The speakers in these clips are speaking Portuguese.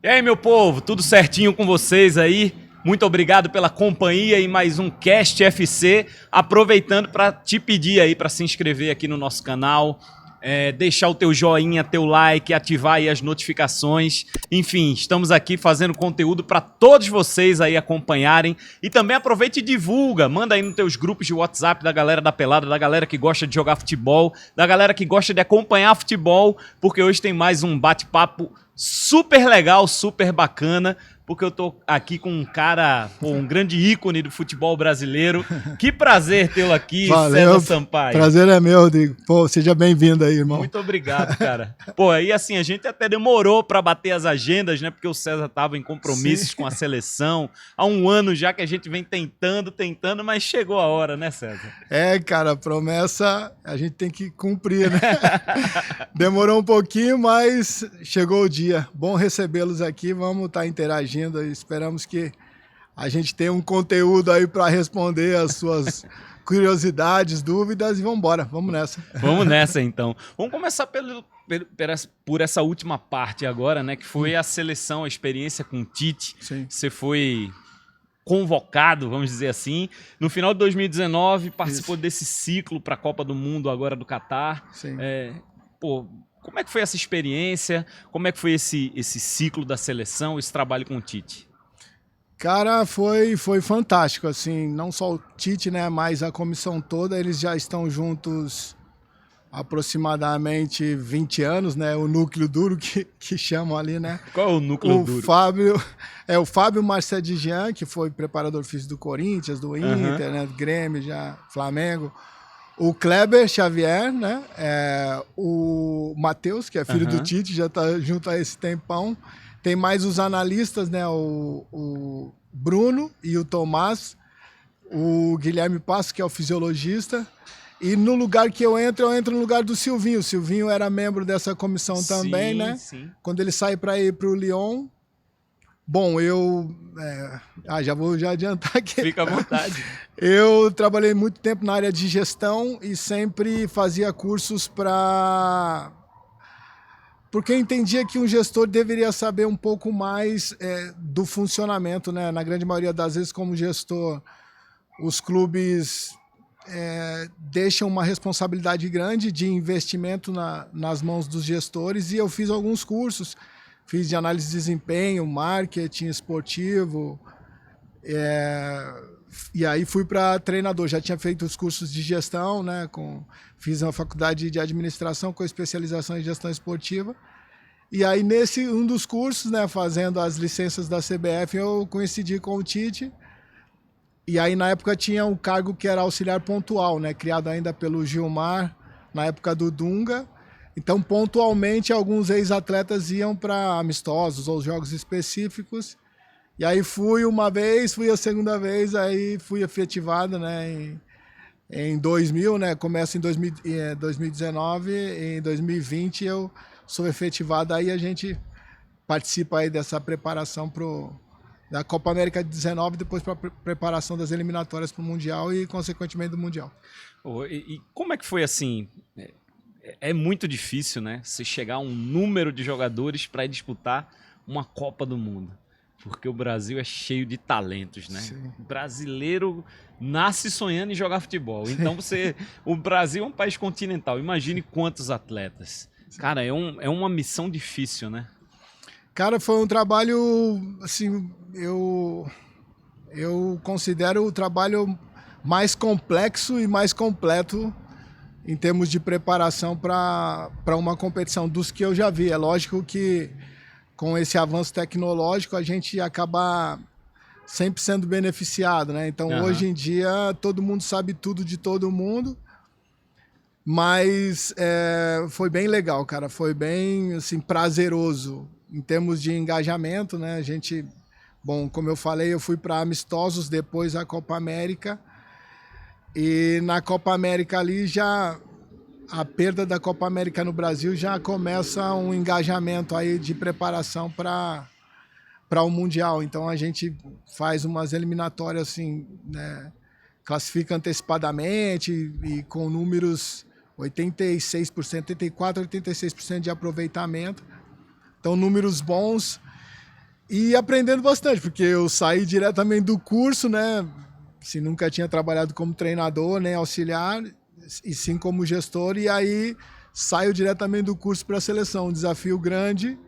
E aí, meu povo, tudo certinho com vocês aí? Muito obrigado pela companhia em mais um Cast FC. Aproveitando para te pedir aí para se inscrever aqui no nosso canal, deixar o teu joinha, teu like, ativar aí as notificações. Enfim, estamos aqui fazendo conteúdo para todos vocês aí acompanharem. E também aproveita e divulga, manda aí nos teus grupos de WhatsApp da galera da pelada, da galera que gosta de jogar futebol, da galera que gosta de acompanhar futebol, porque hoje tem mais um bate-papo super legal, super bacana, porque eu tô aqui com um cara, um grande ícone do futebol brasileiro. Que prazer tê-lo aqui, Valeu, César Sampaio. Prazer é meu, Rodrigo. Pô, seja bem-vindo aí, irmão. Muito obrigado, cara. Pô, aí assim, a gente até demorou pra bater as agendas, né? Porque o César tava em compromissos com a seleção. Há um ano já que a gente vem tentando, mas chegou a hora, né, César? Cara, promessa a gente tem que cumprir, né? Demorou um pouquinho, mas chegou o dia. Bom recebê-los aqui, vamos estar interagindo e esperamos que a gente tenha um conteúdo aí para responder as suas curiosidades, dúvidas e vamos embora, vamos nessa. Vamos nessa, então. Vamos começar por essa última parte agora, né? Que foi a seleção, a experiência com o Tite. Sim. Você foi convocado, vamos dizer assim. No final de 2019, participou desse ciclo para a Copa do Mundo agora do Catar. Sim. Como é que foi essa experiência? Como é que foi esse ciclo da seleção, esse trabalho com o Tite? Cara, foi fantástico, assim, não só o Tite, né, mas a comissão toda, eles já estão juntos aproximadamente 20 anos, né, o núcleo duro que chamam ali, né. Qual é o núcleo duro? O Fábio Marcedigian, que foi preparador físico do Corinthians, do Inter, né, do Grêmio, já Flamengo. O Kleber Xavier, né, o Matheus, que é filho do Tite, já está junto a esse tempão. Tem mais os analistas, né, o Bruno e o Tomás, o Guilherme Passo, que é o fisiologista. E no lugar que eu entro no lugar do Silvinho. O Silvinho era membro dessa comissão também, né? Sim. Quando ele sai para ir para o Lyon. Bom, já vou adiantar aqui. Fica à vontade. Eu trabalhei muito tempo na área de gestão e sempre fazia cursos porque eu entendia que um gestor deveria saber um pouco mais do funcionamento, né? Na grande maioria das vezes, como gestor, os clubes deixam uma responsabilidade grande de investimento nas mãos dos gestores e eu fiz alguns cursos. Fiz de análise de desempenho, marketing esportivo, e aí fui para treinador. Já tinha feito os cursos de gestão, né? Fiz uma faculdade de administração com especialização em gestão esportiva. E aí, nesse um dos cursos, né, fazendo as licenças da CBF, eu coincidi com o Tite. E aí, na época, tinha um cargo que era auxiliar pontual, né? Criado ainda pelo Gilmar, na época do Dunga. Então, pontualmente, alguns ex-atletas iam para amistosos ou jogos específicos. E aí fui uma vez, fui a segunda vez, aí fui efetivado, né, em 2000, né, começa em 2019, em 2020 eu sou efetivado, aí a gente participa aí dessa preparação da Copa América de 19, depois para a preparação das eliminatórias para o Mundial e, consequentemente, do Mundial. E como é que foi assim? É muito difícil, né, se chegar a um número de jogadores para disputar uma Copa do Mundo. Porque o Brasil é cheio de talentos, né? Sim. O brasileiro nasce sonhando em jogar futebol. Então o Brasil é um país continental. Imagine quantos atletas. Cara, é uma missão difícil, né? Cara, foi um trabalho, assim, eu considero o trabalho mais complexo e mais completo em termos de preparação para uma competição dos que eu já vi. É lógico que com esse avanço tecnológico, a gente acaba sempre sendo beneficiado, né? Então, hoje em dia, todo mundo sabe tudo de todo mundo, mas foi bem legal, cara. Foi bem, assim, prazeroso em termos de engajamento, né? A gente, bom, como eu falei, eu fui para amistosos depois da Copa América e na Copa América ali a perda da Copa América no Brasil já começa um engajamento aí de preparação para o Mundial. Então a gente faz umas eliminatórias assim, né, classifica antecipadamente e com números 86%, 84%, 86% de aproveitamento. Então números bons. E aprendendo bastante, porque eu saí diretamente do curso, né? Assim, nunca tinha trabalhado como treinador, nem auxiliar, e sim como gestor, e aí saio diretamente do curso para a seleção. Um desafio grande,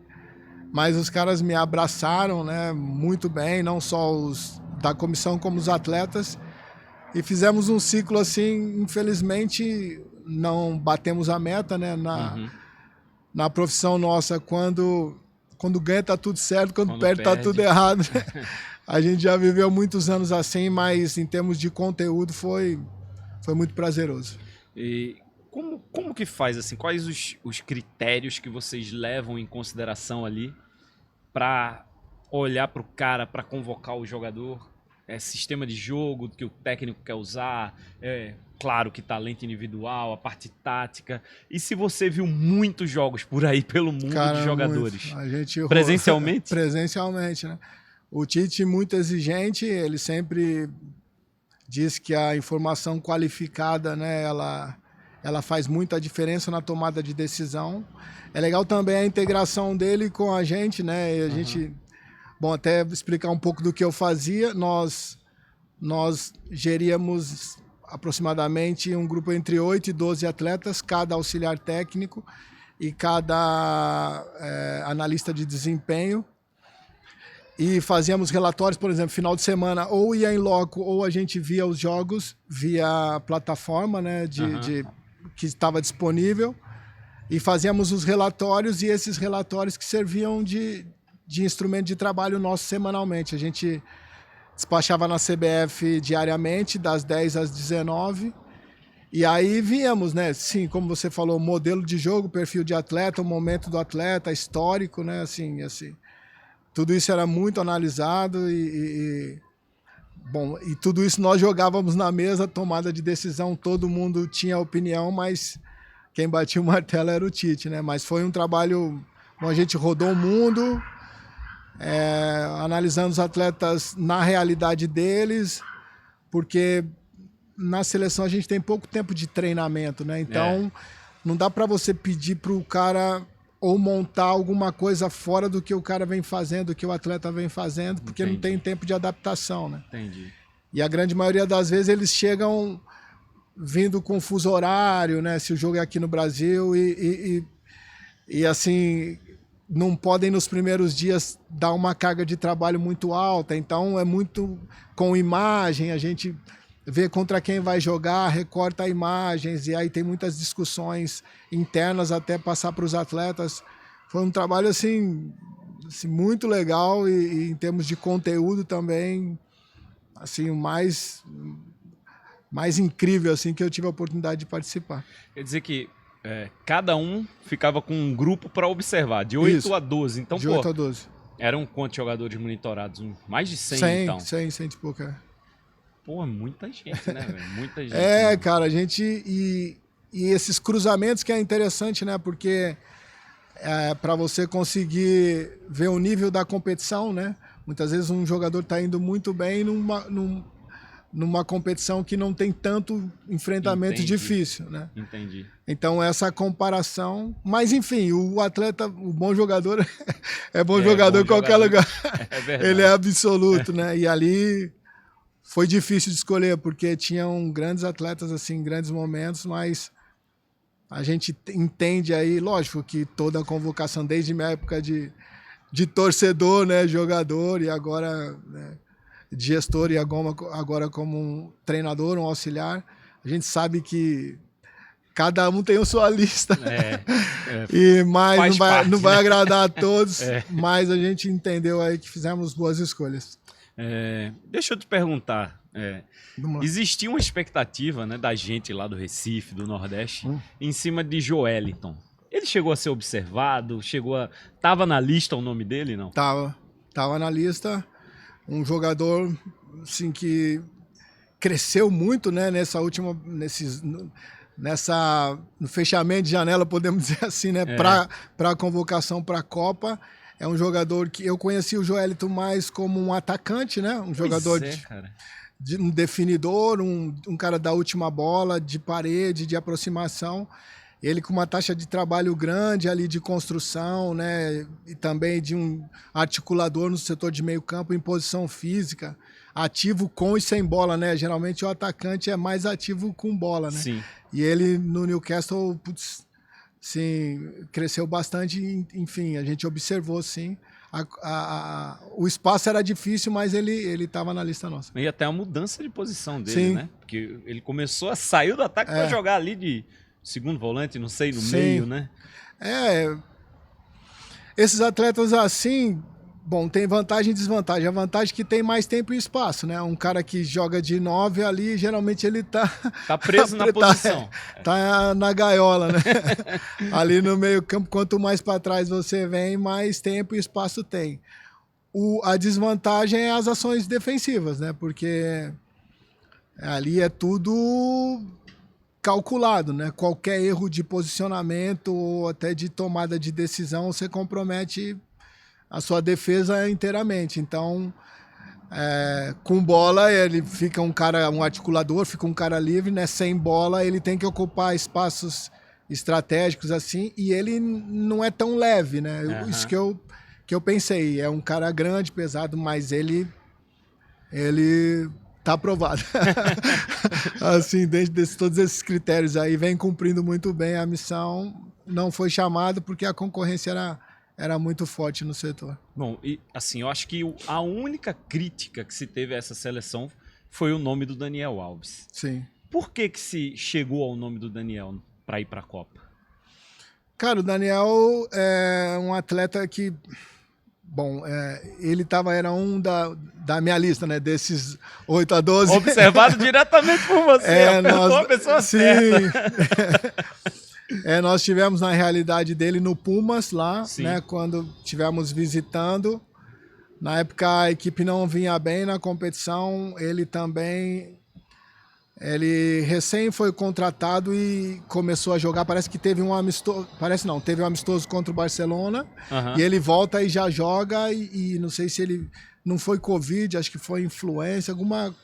mas os caras me abraçaram, né? Muito bem, não só os da comissão como os atletas. E fizemos um ciclo assim, infelizmente não batemos a meta, né? Na profissão nossa, quando ganha tá tudo certo, quando perde tá tudo errado. A gente já viveu muitos anos assim, mas em termos de conteúdo foi muito prazeroso. E como que faz assim? Quais os critérios que vocês levam em consideração ali para olhar para o cara, para convocar o jogador? Sistema de jogo que o técnico quer usar, claro que talento individual, a parte tática. E se você viu muitos jogos por aí pelo mundo, cara, de jogadores? A gente presencialmente? Presencialmente, né? O Tite muito exigente, ele sempre diz que a informação qualificada, né, ela faz muita diferença na tomada de decisão. É legal também a integração dele com a gente, né? E a gente... Bom, até explicar um pouco do que eu fazia. Nós geríamos aproximadamente um grupo entre 8 e 12 atletas, cada auxiliar técnico e cada analista de desempenho. E fazíamos relatórios, por exemplo, final de semana, ou ia em loco, ou a gente via os jogos via plataforma, né, que estava disponível. E fazíamos os relatórios, e esses relatórios que serviam de instrumento de trabalho nosso semanalmente. A gente despachava na CBF diariamente, das 10 às 19. E aí víamos, né? Sim, como você falou, modelo de jogo, perfil de atleta, o momento do atleta, histórico, né? Assim. Tudo isso era muito analisado bom, e tudo isso nós jogávamos na mesa, tomada de decisão, todo mundo tinha opinião, mas quem batia o martelo era o Tite, né? Mas foi um trabalho... Bom, a gente rodou o mundo... analisando os atletas na realidade deles, porque na seleção a gente tem pouco tempo de treinamento, né? Então não dá para você pedir para o cara ou montar alguma coisa fora do que o cara vem fazendo, do que o atleta vem fazendo, porque não tem tempo de adaptação, né? Entendi. E a grande maioria das vezes eles chegam vindo com fuso horário, né? Se o jogo é aqui no Brasil e assim... não podem nos primeiros dias dar uma carga de trabalho muito alta, então é muito com imagem, a gente vê contra quem vai jogar, recorta imagens, e aí tem muitas discussões internas até passar para os atletas. Foi um trabalho assim muito legal e em termos de conteúdo também, assim, o mais incrível assim que eu tive a oportunidade de participar. Quer dizer que cada um ficava com um grupo para observar, de 8 a 12. Então, de 8 a 12. Eram quantos jogadores monitorados? Mais de 100, 100 então? 100 e pouco, Pô, é muita gente, né, velho? Muita gente. Né? Cara, a gente... E esses cruzamentos que é interessante, né? Porque para você conseguir ver o nível da competição, né? Muitas vezes um jogador está indo muito bem numa competição que não tem tanto enfrentamento difícil, né? Entendi. Então essa comparação, mas enfim, o atleta, o bom jogador é bom jogador em qualquer lugar. É verdade. Ele é absoluto, né? E ali foi difícil de escolher porque tinham grandes atletas assim, grandes momentos, mas a gente entende aí, lógico que toda a convocação desde minha época de torcedor, né, jogador e agora, né, de gestor e agora como um treinador, um auxiliar, a gente sabe que cada um tem a sua lista. E mais não vai agradar a todos, mas a gente entendeu aí que fizemos boas escolhas. Deixa eu te perguntar, existia uma expectativa, né, da gente lá do Recife, do Nordeste, em cima de Joelinton. Ele chegou a ser observado? Tava na lista o nome dele, não? Tava na lista. Um jogador assim, que cresceu muito, né, no fechamento de janela, podemos dizer assim, né, para a convocação para a Copa. É um jogador que eu conheci o Joelinton mais como um atacante, né, um jogador um definidor, um cara da última bola, de parede, de aproximação. Ele com uma taxa de trabalho grande ali de construção, né? E também de um articulador no setor de meio campo em posição física, ativo com e sem bola, né? Geralmente o atacante é mais ativo com bola, né? Sim. E ele no Newcastle, putz, sim, cresceu bastante, enfim, a gente observou, sim. O espaço era difícil, mas ele estava na lista nossa. E até a mudança de posição dele, Sim. né? Porque ele começou a sair do ataque para jogar ali de segundo volante, não sei, no Sim. meio, né? Esses atletas assim, bom, tem vantagem e desvantagem. A vantagem é que tem mais tempo e espaço, né? Um cara que joga de 9 ali, geralmente ele tá preso na posição. Tá na gaiola, né? Ali no meio campo, quanto mais para trás você vem, mais tempo e espaço tem. A desvantagem é as ações defensivas, né? Porque ali é tudo calculado, né? Qualquer erro de posicionamento ou até de tomada de decisão, você compromete a sua defesa inteiramente. Então, com bola, ele fica um articulador, fica um cara livre, né? Sem bola, ele tem que ocupar espaços estratégicos assim, e ele não é tão leve, né? Uhum. Isso que eu pensei. É um cara grande, pesado, mas ele tá aprovado. Assim, dentro de todos esses critérios aí, vem cumprindo muito bem a missão. Não foi chamado porque a concorrência era muito forte no setor. Bom, e assim, eu acho que a única crítica que se teve a essa seleção foi o nome do Daniel Alves. Sim. Por que se chegou ao nome do Daniel para ir para a Copa? Cara, o Daniel é um atleta que... Bom, ele era um da minha lista, né? Desses 8 a 12. Observado diretamente por você. Uma pessoa sim. Nós tivemos, na realidade, dele no Pumas, lá, né? Quando estivemos visitando. Na época, a equipe não vinha bem na competição. Ele recém foi contratado e começou a jogar. Parece que teve um amistoso. Teve um amistoso contra o Barcelona. Uhum. E ele volta e já joga. E não sei se ele. Não foi Covid, acho que foi influenza, alguma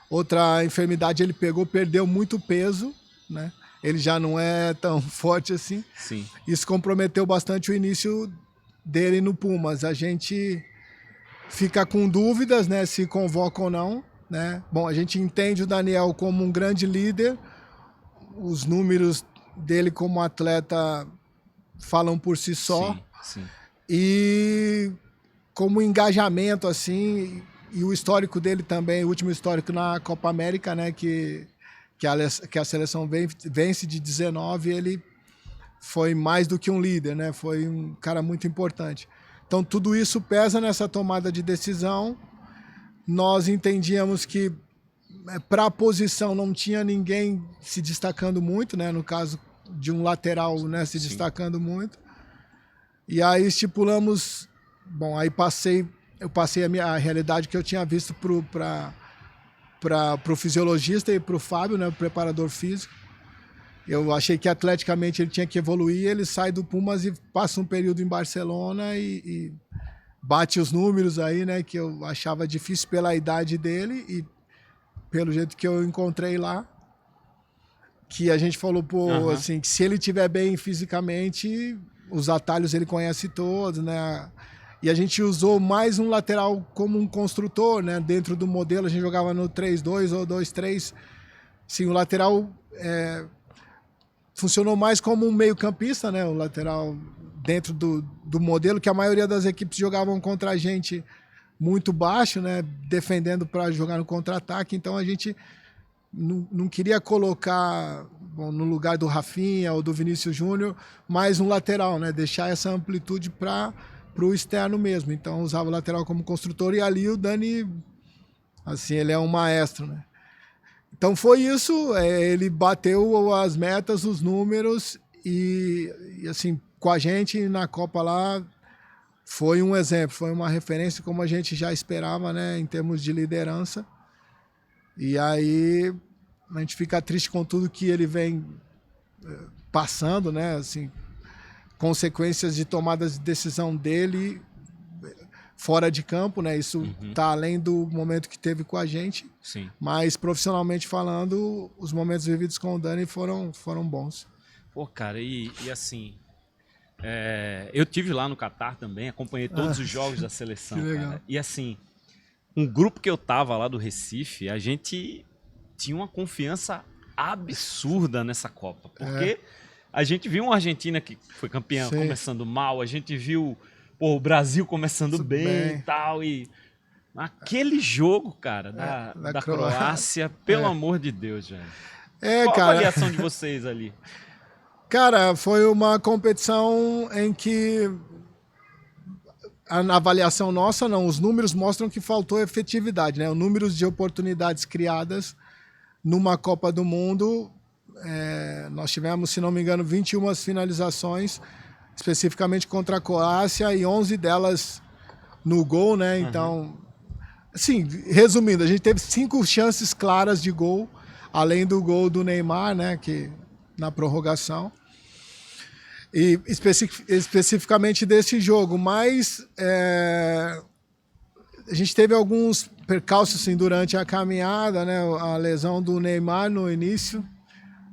outra enfermidade ele perdeu muito peso, né? Ele já não é tão forte assim. Sim. Isso comprometeu bastante o início dele no Pumas. A gente fica com dúvidas, né? Se convoca ou não. Né? Bom, a gente entende o Daniel como um grande líder, os números dele como atleta falam por si só, sim. E como engajamento assim, e o histórico dele também, o último histórico na Copa América, né, que a seleção vence de 19, ele foi mais do que um líder, né? Foi um cara muito importante. Então tudo isso pesa nessa tomada de decisão. Nós entendíamos que para a posição não tinha ninguém se destacando muito, né? No caso de um lateral, né, se destacando muito. E aí estipulamos, bom, aí eu passei a realidade que eu tinha visto para o fisiologista e para o Fábio, né, o preparador físico. Eu achei que atleticamente ele tinha que evoluir, ele sai do Pumas e passa um período em Barcelona e bate os números aí, né, que eu achava difícil pela idade dele e pelo jeito que eu encontrei lá, que a gente falou, pô, assim, que se ele estiver bem fisicamente, os atalhos ele conhece todos, né, e a gente usou mais um lateral como um construtor, né, dentro do modelo, a gente jogava no 3-2 ou 2-3, sim, o lateral funcionou mais como um meio-campista, né, o lateral dentro do modelo que a maioria das equipes jogavam contra a gente muito baixo, né, defendendo para jogar no contra-ataque. Então a gente não queria colocar, bom, no lugar do Rafinha ou do Vinícius Júnior mais um lateral, né, deixar essa amplitude para o externo mesmo. Então usava o lateral como construtor e ali o Dani, assim, ele é um maestro, né. Então foi isso, ele bateu as metas, os números e assim, com a gente na Copa lá, foi um exemplo, foi uma referência como a gente já esperava, né, em termos de liderança. E aí a gente fica triste com tudo que ele vem passando, né, assim, consequências de tomadas de decisão dele fora de campo, né, isso tá além do momento que teve com a gente. Sim. Mas profissionalmente falando, os momentos vividos com o Dani foram bons. Pô, cara, e assim, eu tive lá no Catar também, acompanhei todos os jogos da seleção, que legal. cara. E assim, um grupo que eu tava lá do Recife, a gente tinha uma confiança absurda nessa Copa, porque a gente viu uma Argentina que foi campeã começando mal, a gente viu o Brasil começando bem e tal, e aquele jogo, cara, da Croácia, pelo amor de Deus, velho. Qual a avaliação de vocês ali? Cara, foi uma competição em que na avaliação nossa, não, os números mostram que faltou efetividade, né? Os números de oportunidades criadas numa Copa do Mundo, nós tivemos, se não me engano, 21 finalizações, especificamente contra a Croácia, e 11 delas no gol, né? Então, assim, resumindo, a gente teve 5 chances claras de gol, além do gol do Neymar, né? Que na prorrogação. E especificamente desse jogo, mas a gente teve alguns percalços assim, durante a caminhada, né? A lesão do Neymar no início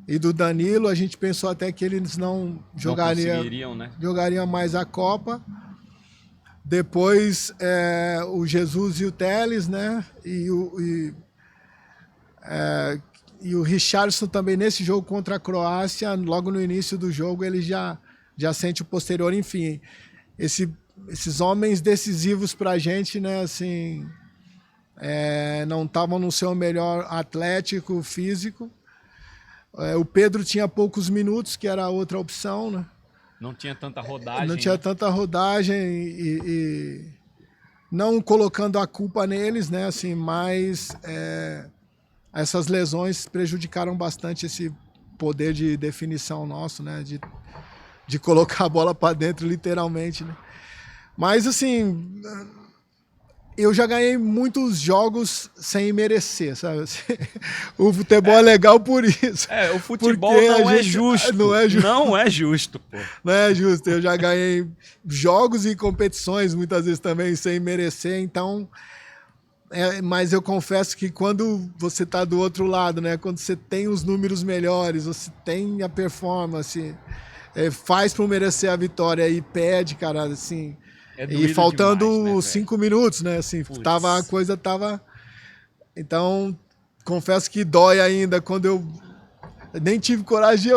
e do Danilo, a gente pensou até que eles não jogariam, né? Jogariam mais a Copa. Depois o Jesus e o Telles, né? E o Richarlison também nesse jogo contra a Croácia, logo no início do jogo ele já sente o posterior, enfim. Esses homens decisivos pra gente, né, assim, não estavam no seu melhor atlético, físico. O Pedro tinha poucos minutos, que era a outra opção, né? Não tinha tanta rodagem. Não tinha tanta rodagem e não colocando a culpa neles, né, assim, mas essas lesões prejudicaram bastante esse poder de definição nosso, né, de colocar a bola para dentro, literalmente, né? Mas, assim, eu já ganhei muitos jogos sem merecer, sabe? O futebol é legal por isso. O futebol não é justo. Não é justo. Não é justo, pô. Não é justo. Eu já ganhei jogos e competições, muitas vezes também, sem merecer, então... mas eu confesso que quando você está do outro lado, né? Quando você tem os números melhores, você tem a performance... faz para merecer a vitória e pede, cara, assim. E faltando demais, né, 5 minutos, né? Assim, a coisa tava. Então, confesso que dói ainda quando eu nem tive coragem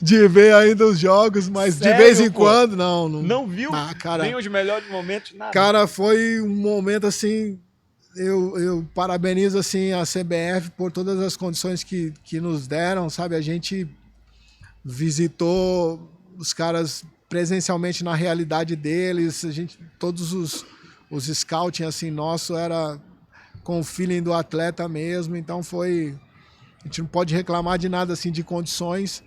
de ver ainda os jogos, mas sério, de vez em quando, não viu? Cara, nem os melhores momentos, nada. Cara, foi um momento assim. Eu parabenizo assim a CBF por todas as condições que nos deram, sabe? A gente visitou os caras presencialmente na realidade deles, todos os scouting assim nosso era com o feeling do atleta mesmo, então a gente não pode reclamar de nada assim de condições,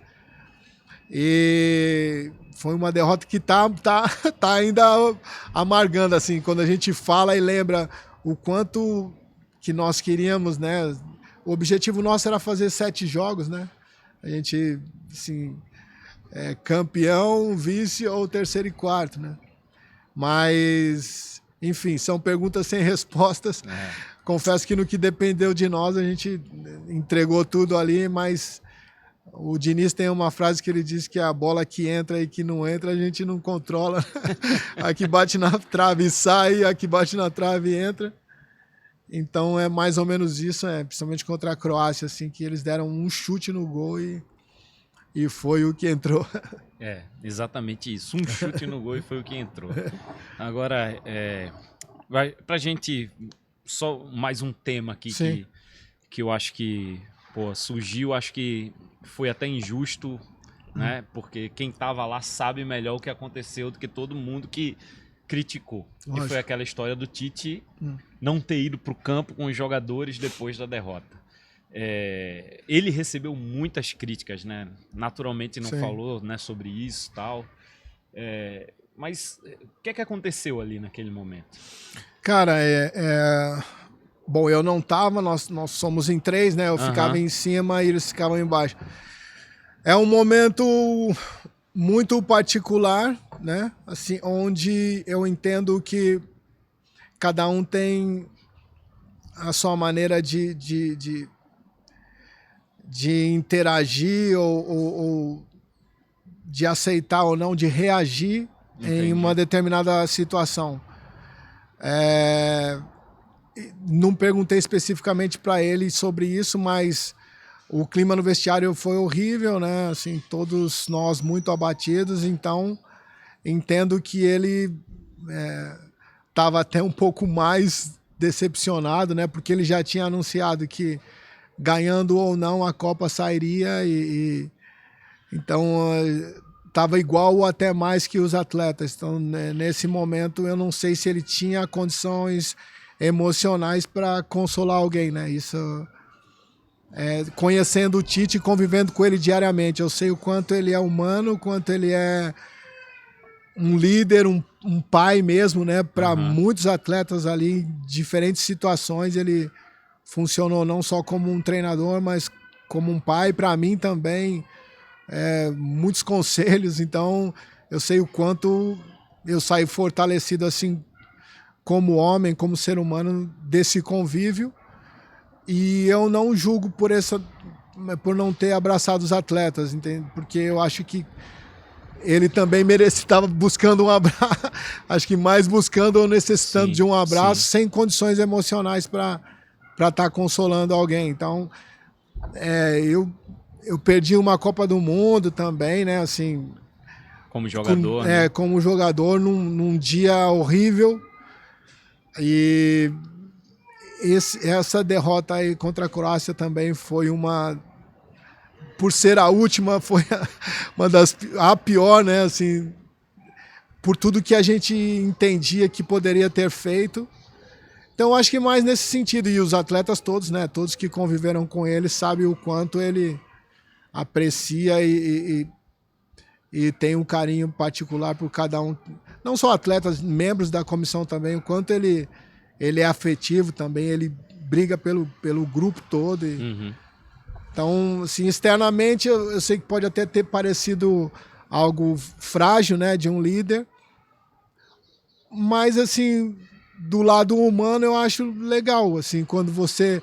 e foi uma derrota que tá ainda amargando assim, quando a gente fala e lembra o quanto que nós queríamos, né? O objetivo nosso era fazer 7 jogos, né? A gente, assim, campeão, vice ou terceiro e quarto, né? Mas, enfim, são perguntas sem respostas. Confesso que no que dependeu de nós, a gente entregou tudo ali, mas o Diniz tem uma frase que ele diz que a bola que entra e que não entra, a gente não controla. A que bate na trave sai, a que bate na trave entra. Então é mais ou menos isso, principalmente contra a Croácia, assim, que eles deram um chute no gol e foi o que entrou. Exatamente isso. Um chute no gol e foi o que entrou. Agora, pra gente, só mais um tema aqui que eu acho que surgiu, acho que foi até injusto, né? Porque quem tava lá sabe melhor o que aconteceu do que todo mundo que criticou. Lógico. E foi aquela história do Tite não ter ido para o campo com os jogadores depois da derrota. Ele recebeu muitas críticas, né? Naturalmente não falou, né, sobre isso e tal. Mas o que aconteceu ali naquele momento? Cara, bom, eu não tava, nós somos em 3, né? Eu ficava em cima e eles ficavam embaixo. É um momento muito particular, né? Assim, onde eu entendo que cada um tem a sua maneira de interagir ou de aceitar ou não, de reagir em uma determinada situação. Não perguntei especificamente para ele sobre isso, mas o clima no vestiário foi horrível, né? Assim, todos nós muito abatidos, então entendo que ele estava até um pouco mais decepcionado, né? Porque ele já tinha anunciado que ganhando ou não a Copa sairia então estava igual ou até mais que os atletas. Então, né, nesse momento, eu não sei se ele tinha condições emocionais para consolar alguém, né? Isso, conhecendo o Tite e convivendo com ele diariamente, eu sei o quanto ele é humano, o quanto ele é um líder, um pai mesmo, né? Para muitos atletas ali, em diferentes situações, ele funcionou não só como um treinador, mas como um pai. Para mim também, muitos conselhos. Então, eu sei o quanto eu saí fortalecido assim, como homem, como ser humano, desse convívio. E eu não julgo por não ter abraçado os atletas, entende? Porque eu acho que ele também estava buscando um abraço, acho que mais buscando ou necessitando de um abraço, sem condições emocionais para estar consolando alguém. Então, eu perdi uma Copa do Mundo também, né? Assim, como jogador, né? Como jogador, num dia horrível. E essa derrota aí contra a Croácia também foi por ser a última, foi a pior, né? Assim, por tudo que a gente entendia que poderia ter feito. Então, acho que mais nesse sentido. E os atletas todos, né? Todos que conviveram com ele sabem o quanto ele aprecia e tem um carinho particular por cada um. Não só atletas, membros da comissão também, o quanto ele é afetivo também, ele briga pelo grupo todo. Então, assim, externamente, eu sei que pode até ter parecido algo frágil, né, de um líder, mas, assim, do lado humano eu acho legal, assim, quando você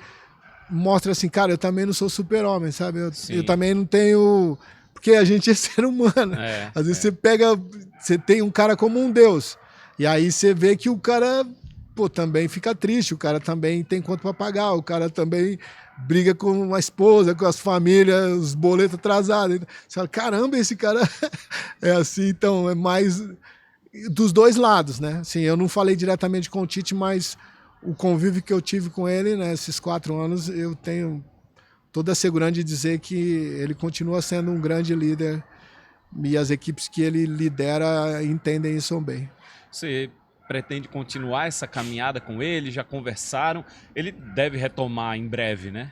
mostra assim, cara, eu também não sou super-homem, sabe? Eu também não tenho... Porque a gente é ser humano. Às vezes você tem um cara como um deus, e aí você vê que o cara... também fica triste, o cara também tem conta para pagar, o cara também briga com a esposa, com as famílias, os boletos atrasados. Você fala, caramba, esse cara é assim. Então, é mais dos dois lados, né? Assim, eu não falei diretamente com o Tite, mas o convívio que eu tive com ele, né, esses 4 anos, eu tenho toda a segurança de dizer que ele continua sendo um grande líder e as equipes que ele lidera entendem isso bem. Você pretende continuar essa caminhada com ele? Já conversaram? Ele deve retomar em breve, né?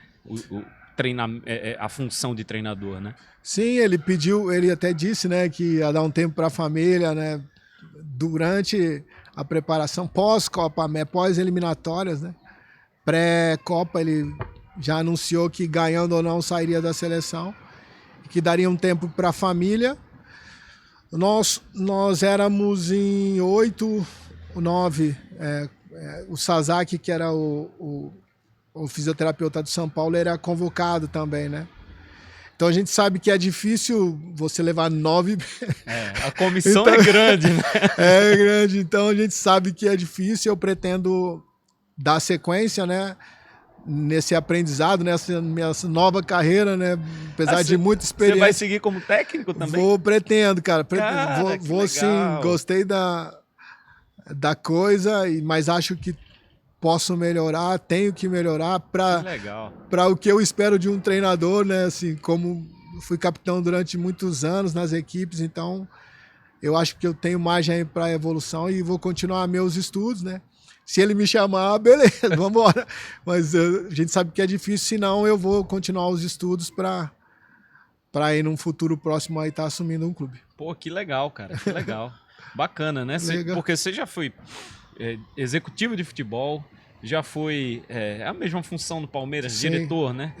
A função de treinador, né? Sim, ele pediu, ele até disse, né, que ia dar um tempo para a família, né? Durante a preparação pós-Copa, pós-eliminatórias, né? Pré-Copa, ele já anunciou que ganhando ou não sairia da seleção, que daria um tempo para a família. Nós éramos em 8, 9, o Sasaki, que era o fisioterapeuta do São Paulo, era convocado também, né? Então a gente sabe que é difícil você levar 9... a comissão então, é grande, né? É grande, então a gente sabe que é difícil. Eu pretendo dar sequência, né? Nesse aprendizado, nessa minha nova carreira, né? Apesar de muita experiência. Você vai seguir como técnico também? Pretendo, cara. Vou sim, gostei da coisa, mas acho que posso melhorar, tenho que melhorar para o que eu espero de um treinador, né? Assim, como fui capitão durante muitos anos nas equipes, então eu acho que eu tenho margem para evolução e vou continuar meus estudos, né? Se ele me chamar, beleza, vamos embora. Mas a gente sabe que é difícil, senão eu vou continuar os estudos para ir num futuro próximo aí estar assumindo um clube. Pô, que legal, cara, que legal. Bacana, né? Porque você já foi executivo de futebol, já foi a mesma função no Palmeiras, sim, diretor, né?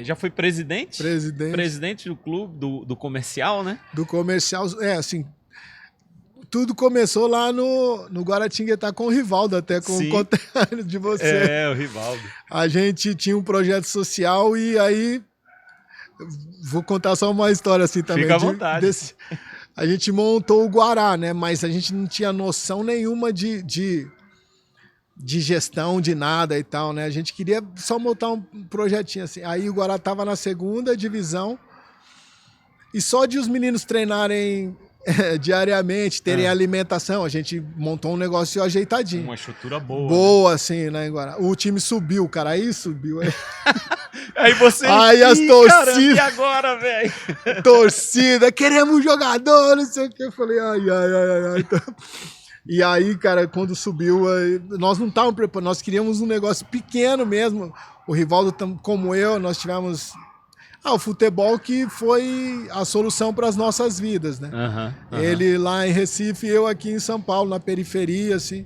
Já foi presidente do clube, do comercial, né? Do comercial, assim... Tudo começou lá no Guaratinguetá com o Rivaldo, até com o conterrâneo de você. O Rivaldo. A gente tinha um projeto social e aí Vou contar só uma história assim também. Fica à vontade. A gente montou o Guará, né? Mas a gente não tinha noção nenhuma de gestão, de nada e tal, né? A gente queria só montar um projetinho assim. Aí o Guará estava na 2ª divisão e só de os meninos treinarem diariamente, terem alimentação, a gente montou um negócio ajeitadinho. Uma estrutura boa. Boa, né? Assim, né, em Guará. O time subiu, cara, aí subiu. Aí você... Aí as torcidas... E agora, velho? Torcida, queremos jogador, não sei o que. Eu falei, ai. Então... E aí, cara, quando subiu, nós não estávamos preparados, nós queríamos um negócio pequeno mesmo. O Rivaldo, como eu, nós tivemos... o futebol que foi a solução para as nossas vidas, né? Ele lá em Recife e eu aqui em São Paulo, na periferia, assim.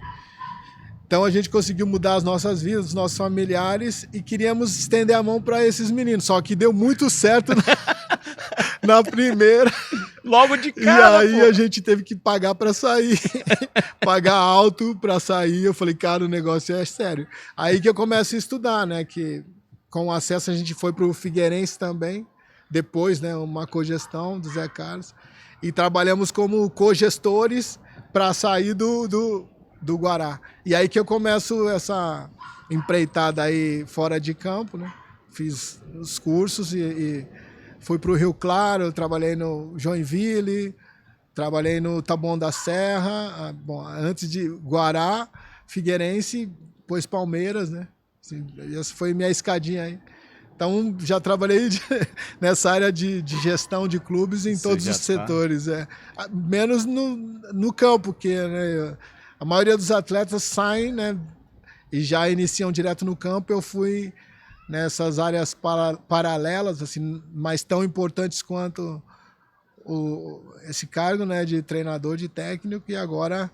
Então a gente conseguiu mudar as nossas vidas, os nossos familiares e queríamos estender a mão para esses meninos. Só que deu muito certo na primeira. Logo de cara, E aí a gente teve que pagar para sair. Pagar alto para sair. Eu falei, cara, o negócio é sério. Aí que eu começo a estudar, né? Que com acesso a gente foi para o Figueirense também. Depois, né? Uma cogestão do Zé Carlos. E trabalhamos como cogestores para sair do Guará. E aí que eu começo essa empreitada aí fora de campo, né? Fiz os cursos e fui para o Rio Claro, trabalhei no Joinville, trabalhei no Taboão da Serra, antes de Guará, Figueirense, depois Palmeiras, né? Assim, essa foi minha escadinha aí. Então, já trabalhei nessa área de gestão de clubes em todos os setores. Menos no campo, porque, né, a maioria dos atletas saem, né, e já iniciam direto no campo. Eu fui nessas áreas paralelas, assim, mas tão importantes quanto esse cargo, né, de treinador, de técnico, e agora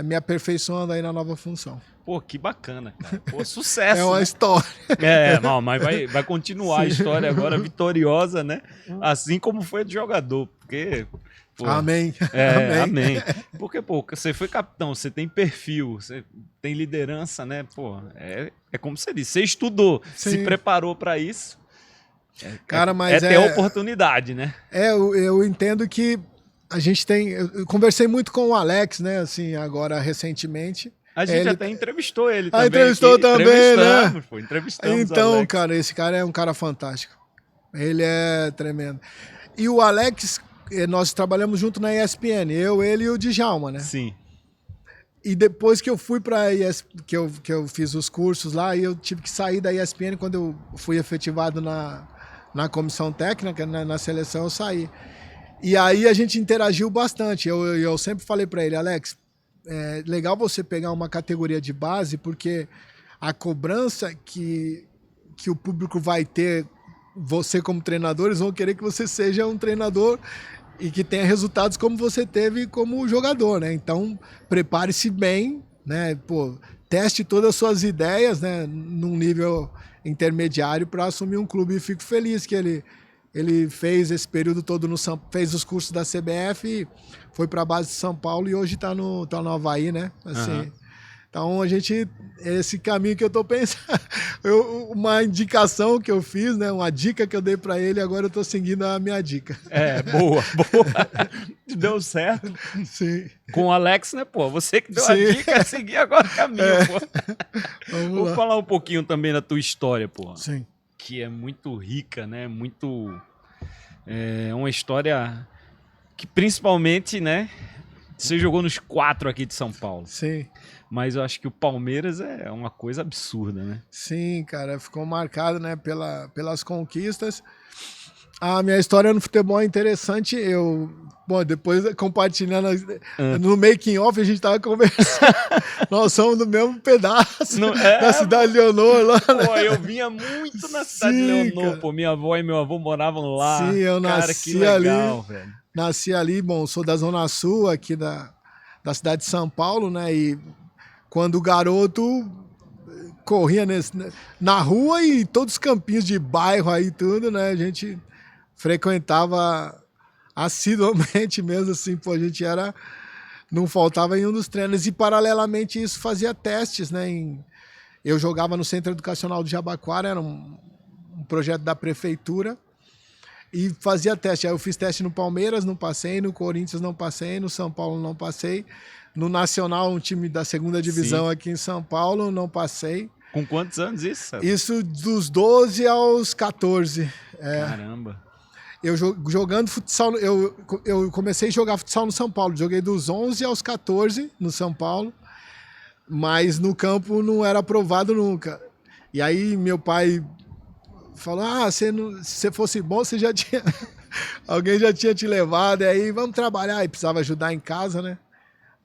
me aperfeiçoando aí na nova função. Pô, que bacana, cara. Pô, sucesso. É uma história. Não, mas vai continuar a história agora vitoriosa, né? Assim como foi de jogador, porque... Pô, amém. Amém. Porque, pô, você foi capitão, você tem perfil, você tem liderança, né? Pô, é como você disse, você estudou, se preparou para isso. Cara, mas ter oportunidade, né? Eu entendo que a gente tem... Eu conversei muito com o Alex, né? Assim, agora, recentemente. A gente até entrevistou ele também. Entrevistou também, né? Entrevistamos então, Alex. cara, esse cara é um cara fantástico. Ele é tremendo. E o Alex, nós trabalhamos junto na ESPN, ele e o Djalma, né? Sim. E depois que eu fui para que eu fiz os cursos lá, e eu tive que sair da ESPN quando eu fui efetivado na comissão técnica, na seleção, eu saí. E aí a gente interagiu bastante. Eu sempre falei para ele, Alex, é legal você pegar uma categoria de base, porque a cobrança que o público vai ter, você como treinador, eles vão querer que você seja um treinador e que tenha resultados como você teve como jogador, né? Então, prepare-se bem, né? Pô, teste todas as suas ideias, né? Num nível intermediário para assumir um clube. E fico feliz que ele fez esse período todo fez os cursos da CBF, foi para a base de São Paulo e hoje está no Avaí, né? Assim, então, esse caminho que eu estou pensando, uma indicação que eu fiz, né? Uma dica que eu dei para ele, agora eu estou seguindo a minha dica. Boa. Deu certo. Sim. Com o Alex, né, pô? Você que deu a dica, seguir agora o caminho, pô. Vou falar um pouquinho também da tua história, pô. Sim. Que é muito rica, né? É uma história que principalmente, né? Você jogou nos 4 aqui de São Paulo. Sim. Mas eu acho que o Palmeiras é uma coisa absurda, né? Sim, cara. Ficou marcado, né, pelas conquistas. A minha história no futebol é interessante. Depois compartilhando no making off, a gente tava conversando. Nós somos do mesmo pedaço da cidade de Leonor lá. Pô, eu vinha muito na cidade de Leonor, cara. Pô. Minha avó e meu avô moravam lá. Sim, eu nasci que legal, velho. Nasci ali, sou da Zona Sul, aqui da cidade de São Paulo, né? E quando garoto corria na rua e todos os campinhos de bairro aí tudo, né? A gente frequentava assiduamente mesmo, assim, pô, a gente não faltava em um dos treinos. E paralelamente isso fazia testes, né? Eu jogava no Centro Educacional do Jabaquara, era um projeto da prefeitura, e fazia teste. Aí eu fiz teste no Palmeiras, não passei, no Corinthians não passei, no São Paulo não passei, no Nacional, um time da segunda divisão aqui em São Paulo, não passei. Com quantos anos isso? Isso dos 12 aos 14. Caramba. Eu jogando futsal, eu comecei a jogar futsal no São Paulo. Joguei dos 11 aos 14 no São Paulo, mas no campo não era aprovado nunca. E aí meu pai falou, se você fosse bom, você já tinha... Alguém já tinha te levado, e aí vamos trabalhar. E precisava ajudar em casa, né?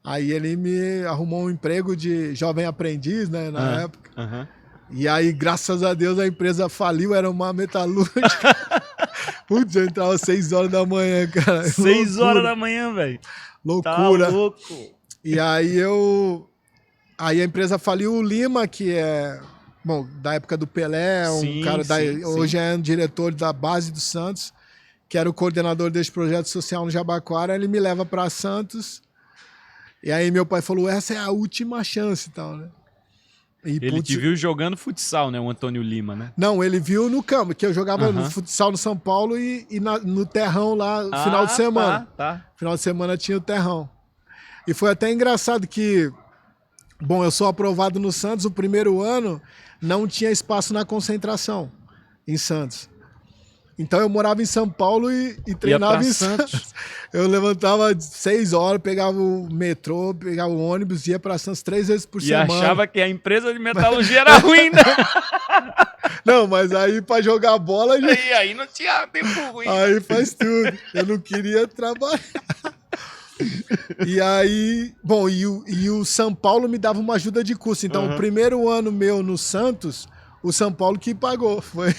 Aí ele me arrumou um emprego de jovem aprendiz, né, na época. E aí, graças a Deus, a empresa faliu, era uma metalúrgica. Putz, eu entrava às 6 horas da manhã, cara. 6 horas da manhã, velho. Loucura. Tá louco. E aí Aí a empresa faliu. O Lima, que é... Bom, da época do Pelé, hoje é um diretor da base do Santos, que era o coordenador desse projeto social no Jabaquara. Ele me leva para Santos. E aí meu pai falou, essa é a última chance e tal, né? E, ele te viu jogando futsal, né? O Antônio Lima, né? Não, ele viu no campo, que eu jogava no futsal no São Paulo e no terrão lá, final de semana. Final de semana tinha o terrão. E foi até engraçado que, bom, eu sou aprovado no Santos, o primeiro ano não tinha espaço na concentração em Santos. Então eu morava em São Paulo e treinava em Santos. Eu levantava 6 horas, pegava o metrô, pegava o ônibus, ia para Santos 3 vezes por semana. E achava que a empresa de metalurgia era ruim, né? Não, mas aí para jogar bola... Aí não tinha tempo ruim. Aí faz tudo. Eu não queria trabalhar. E aí... Bom, e o São Paulo me dava uma ajuda de custo. Então, o primeiro ano meu no Santos... O São Paulo que pagou, foi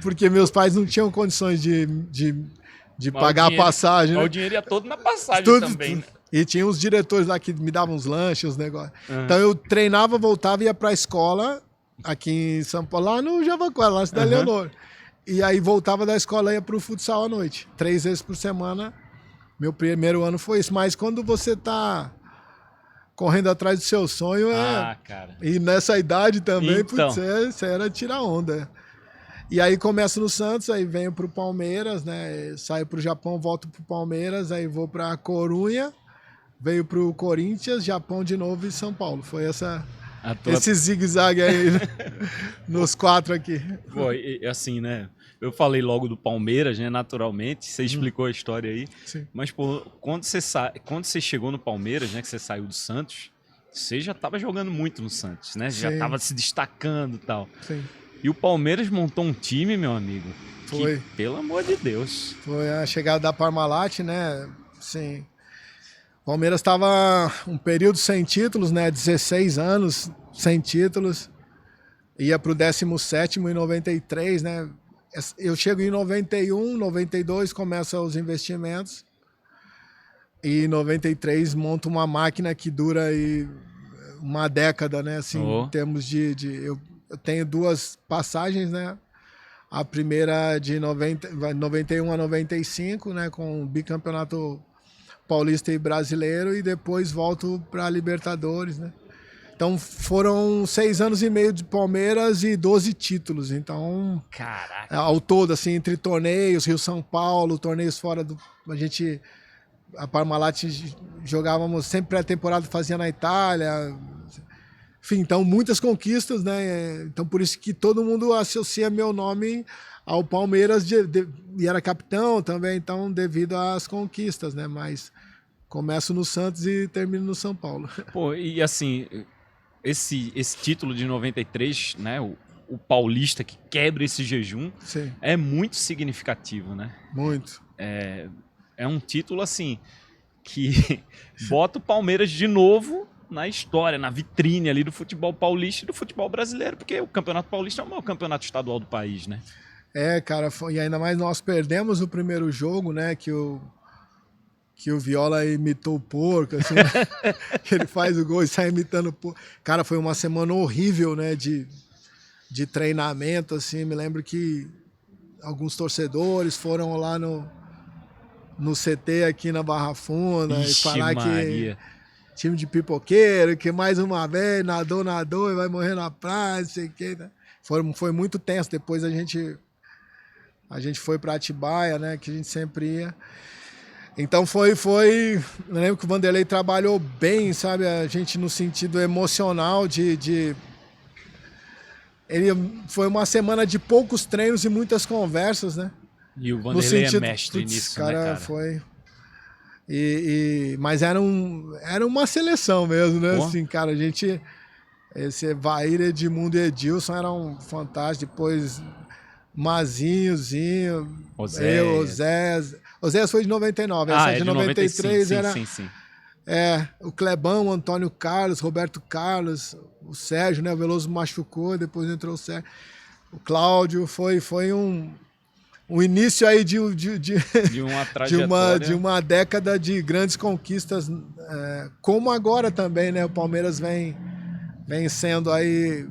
porque meus pais não tinham condições de pagar a passagem. Né? O dinheiro ia todo na passagem também. Né? E tinha uns diretores lá que me davam uns lanches, os negócios. Então eu treinava, voltava e ia para a escola aqui em São Paulo, lá no Javaquara, lá na Cidade Leonor. E aí voltava da escola e ia para o futsal à noite. 3 vezes por semana. Meu primeiro ano foi isso. Mas quando você tá correndo atrás do seu sonho, cara. E nessa idade também, então. Você era tirar onda. E aí começo no Santos, aí venho pro Palmeiras, né? Saio pro Japão, volto pro Palmeiras, aí vou pra Corunha, veio pro Corinthians, Japão de novo e São Paulo. Foi esse zigue-zague aí, né? Nos 4 aqui. Pô, assim, né? Eu falei logo do Palmeiras, né? Naturalmente, você explicou a história aí. Sim. Mas, pô, quando você chegou no Palmeiras, né? Que você saiu do Santos, você já estava jogando muito no Santos, né? Já estava se destacando e tal. Sim. E o Palmeiras montou um time, meu amigo. Foi. Que, pelo amor de Deus. Foi a chegada da Parmalat, né? Sim. O Palmeiras estava um período sem títulos, né? 16 anos sem títulos. Ia pro 17º em 93, né? Eu chego em 91, 92 começam os investimentos e em 93 monto uma máquina que dura aí uma década, né? Assim, em termos eu tenho 2 passagens, né? A primeira de 91 a 95, né? Com o bicampeonato paulista e brasileiro, e depois volto para a Libertadores, né? Então foram 6 anos e meio de Palmeiras e 12 títulos. Então, caraca, ao todo, assim, entre torneios, Rio-São Paulo, torneios fora do... A Parmalat jogávamos sempre pré-temporada, fazia na Itália. Enfim, então muitas conquistas, né? Então por isso que todo mundo associa meu nome ao Palmeiras e era capitão também, então devido às conquistas, né? Mas começo no Santos e termino no São Paulo. Pô, e assim... Esse título de 93, né, o paulista que quebra esse jejum, sim, é muito significativo, né? Muito. É um título, assim, que bota o Palmeiras de novo na história, na vitrine ali do futebol paulista e do futebol brasileiro, porque o Campeonato Paulista é o maior campeonato estadual do país, né? Cara, e ainda mais nós perdemos o primeiro jogo, né, que o Viola imitou o porco, assim, né? Que ele faz o gol e sai imitando o porco. Cara, foi uma semana horrível, né, de treinamento, assim. Me lembro que alguns torcedores foram lá no CT aqui na Barra Funda. Ixi, e falar Maria. Que time de pipoqueiro, que mais uma vez nadou e vai morrer na praia, não sei o que, né? Foi muito tenso. Depois a A gente foi para Atibaia, né? Que a gente sempre ia. Então eu lembro que o Vanderlei trabalhou bem, sabe? A gente no sentido emocional foi uma semana de poucos treinos e muitas conversas, né? E o Vanderlei é mestre nisso, cara, né, cara? Foi... mas era uma seleção mesmo, né? Pô. Assim, cara, esse Evair, Edmundo e Edilson eram fantásticos. Depois Mazinhozinho, Oséias foi de 99, essa de 93 era... Sim. O Clebão, o Antônio Carlos, Roberto Carlos, o Sérgio, né? O Veloso machucou, depois entrou o Sérgio. O Cláudio, foi um início aí de uma trajetória. de uma década de grandes conquistas, como agora também, né? O Palmeiras vem sendo aí